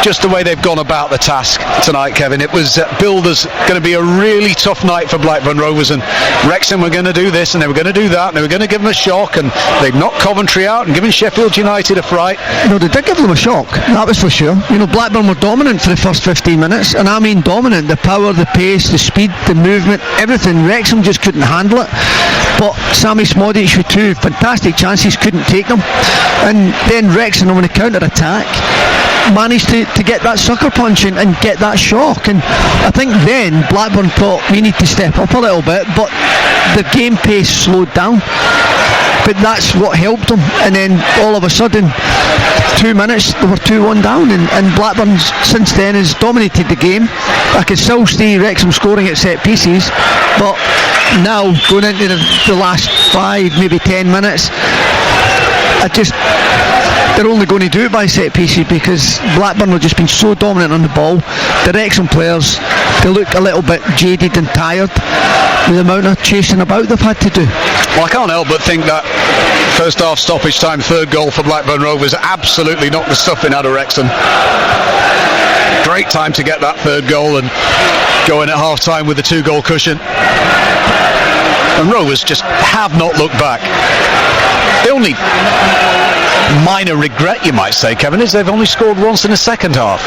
just the way they've gone about the task tonight, Kevin? It was billed as going to be a really tough night for Blackburn Rovers, and Wrexham were going to do this and they were going to do that and they were going to give them a shock, and they'd knocked Coventry out and given Sheffield United a fright. No, they did give them a shock, that was for sure. You know, Blackburn were dominant for the first 15 minutes, and I mean dominant. The power, the pace, the speed, the movement, everything. Wrexham just couldn't handle it, but Sammy Smodic with two fantastic chances couldn't take them, and then Wrexham on the counter-attack managed to get that sucker punch and get that shock. And I think then Blackburn thought, we need to step up a little bit, but the game pace slowed down, but that's what helped them. And then all of a sudden, 2 minutes, they were 2-1 down, and Blackburn since then has dominated the game. I can still see Wrexham scoring at set pieces, but now going into the last 5, maybe 10 minutes, they're only going to do it by set pieces, because Blackburn have just been so dominant on the ball. The Wrexham players, they look a little bit jaded and tired with the amount of chasing about they've had to do. Well, I can't help but think that first half stoppage time third goal for Blackburn Rovers absolutely knocked the stuffing out of Wrexham. Great time to get that third goal and go in at half time with the 2-goal cushion. And Rovers just have not looked back. The only minor regret, you might say, Kevin, is they've only scored once in the second half.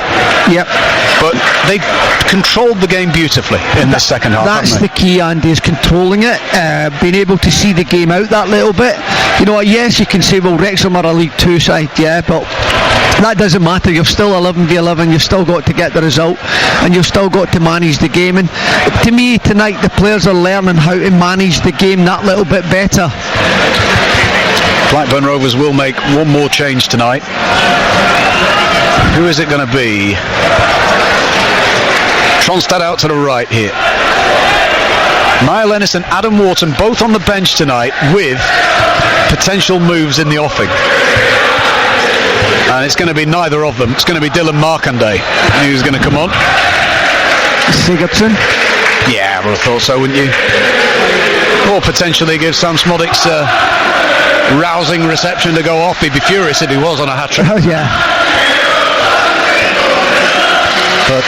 Yep. But they controlled the game beautifully in the second half. That's the key, Andy, is controlling it, being able to see the game out that little bit. You know, yes, you can say, well, Wrexham are a League 2 side, yeah, but that doesn't matter. You've still 11v11, you've still got to get the result, and you've still got to manage the game. And to me, tonight, the players are learning how to manage the game that little bit better. Blackburn Rovers will make one more change tonight. Who is it going to be? Tronstad out to the right here. Niall Ennis and Adam Wharton both on the bench tonight with potential moves in the offing. And it's going to be neither of them. It's going to be Dylan Markanday who's going to come on. Sigurdsson? Yeah, I would have thought so, wouldn't you? Or potentially give Sam Smodic rousing reception to go off. He'd be furious if he was on a hat-trick. Oh, yeah. But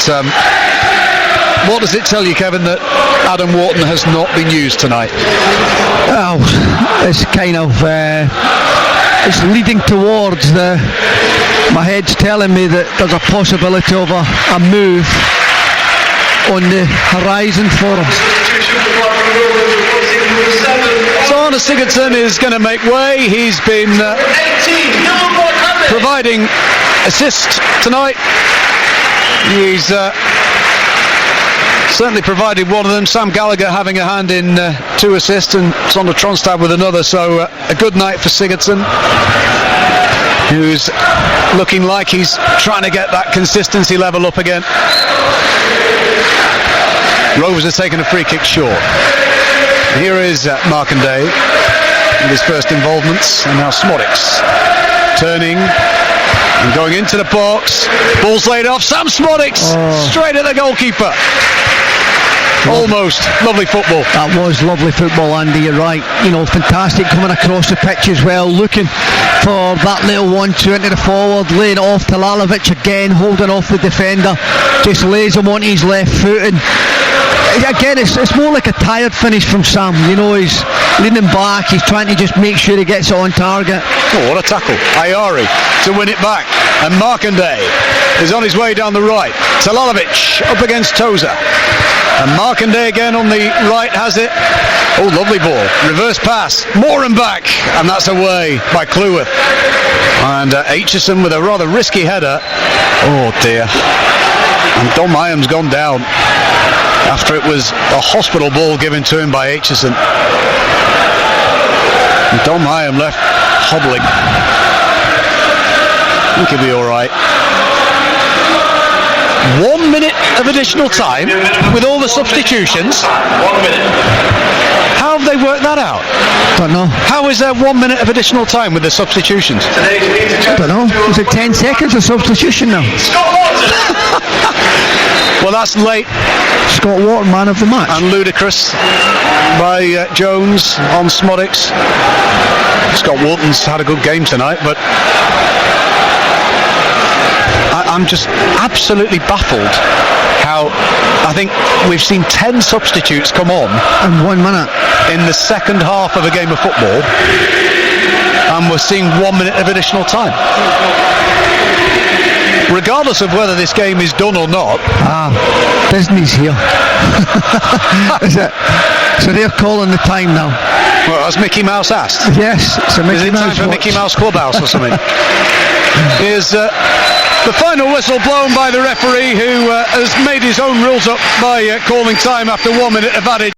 what does it tell you, Kevin, that Adam Wharton has not been used tonight? Well, it's kind of it's leading towards my head's telling me that there's a possibility of a move on the horizon for him. So Arne Sigurdsson is going to make way. He's been providing assists tonight. He's certainly provided one of them. Sam Gallagher having a hand in 2 assists, and Sondre Tronstad with another. So a good night for Sigurdsson, who's looking like he's trying to get that consistency level up again. Rovers has taken a free kick short. Here is Markanday with his first involvements, and now Smodics turning and going into the box. Ball's laid off. Sam Smodics straight at the goalkeeper. Almost. Lovely football. That was lovely football, Andy, you're right. You know, fantastic coming across the pitch as well, looking for that little 1-2 into the forward, laying it off to Lalovic again, holding off the defender, just lays him onto his left foot, and again it's more like a tired finish from Sam. You know, he's leaning back. He's trying to just make sure he gets it on target. Oh, what a tackle. Ayari to win it back. And Markanday is on his way down the right. Talalovic up against Toza. And Markanday again on the right has it. Oh, lovely ball. Reverse pass. Moore and back. And that's away by Cleworth. And Aitchison with a rather risky header. Oh, dear. And Don Hyam's gone down after it was a hospital ball given to him by Aitchison. And Don Hyam left hobbling. I think he'll be all right. 1 minute of additional time with all the substitutions. 1 minute. How have they worked that out? Don't know. How is there 1 minute of additional time with the substitutions? Today's meeting. Don't know. Is it 10 seconds of substitution now? Scott Watson. Well, that's late Scott Wharton, man of the match. and ludicrous by Jones on Smodics. Scott Wharton's had a good game tonight, but I'm just absolutely baffled how I think we've seen 10 substitutes come on In 1 minute. in the second half of a game of football, and we're seeing 1 minute of additional time. Regardless of whether this game is done or not. Disney's here. Is it? So they're calling the time now. Well, as Mickey Mouse asked. Yes, it's a Is Mickey it time Mouse for watch. Mickey Mouse Clubhouse or something? Here's the final whistle blown by the referee, who has made his own rules up by calling time after 1 minute of added.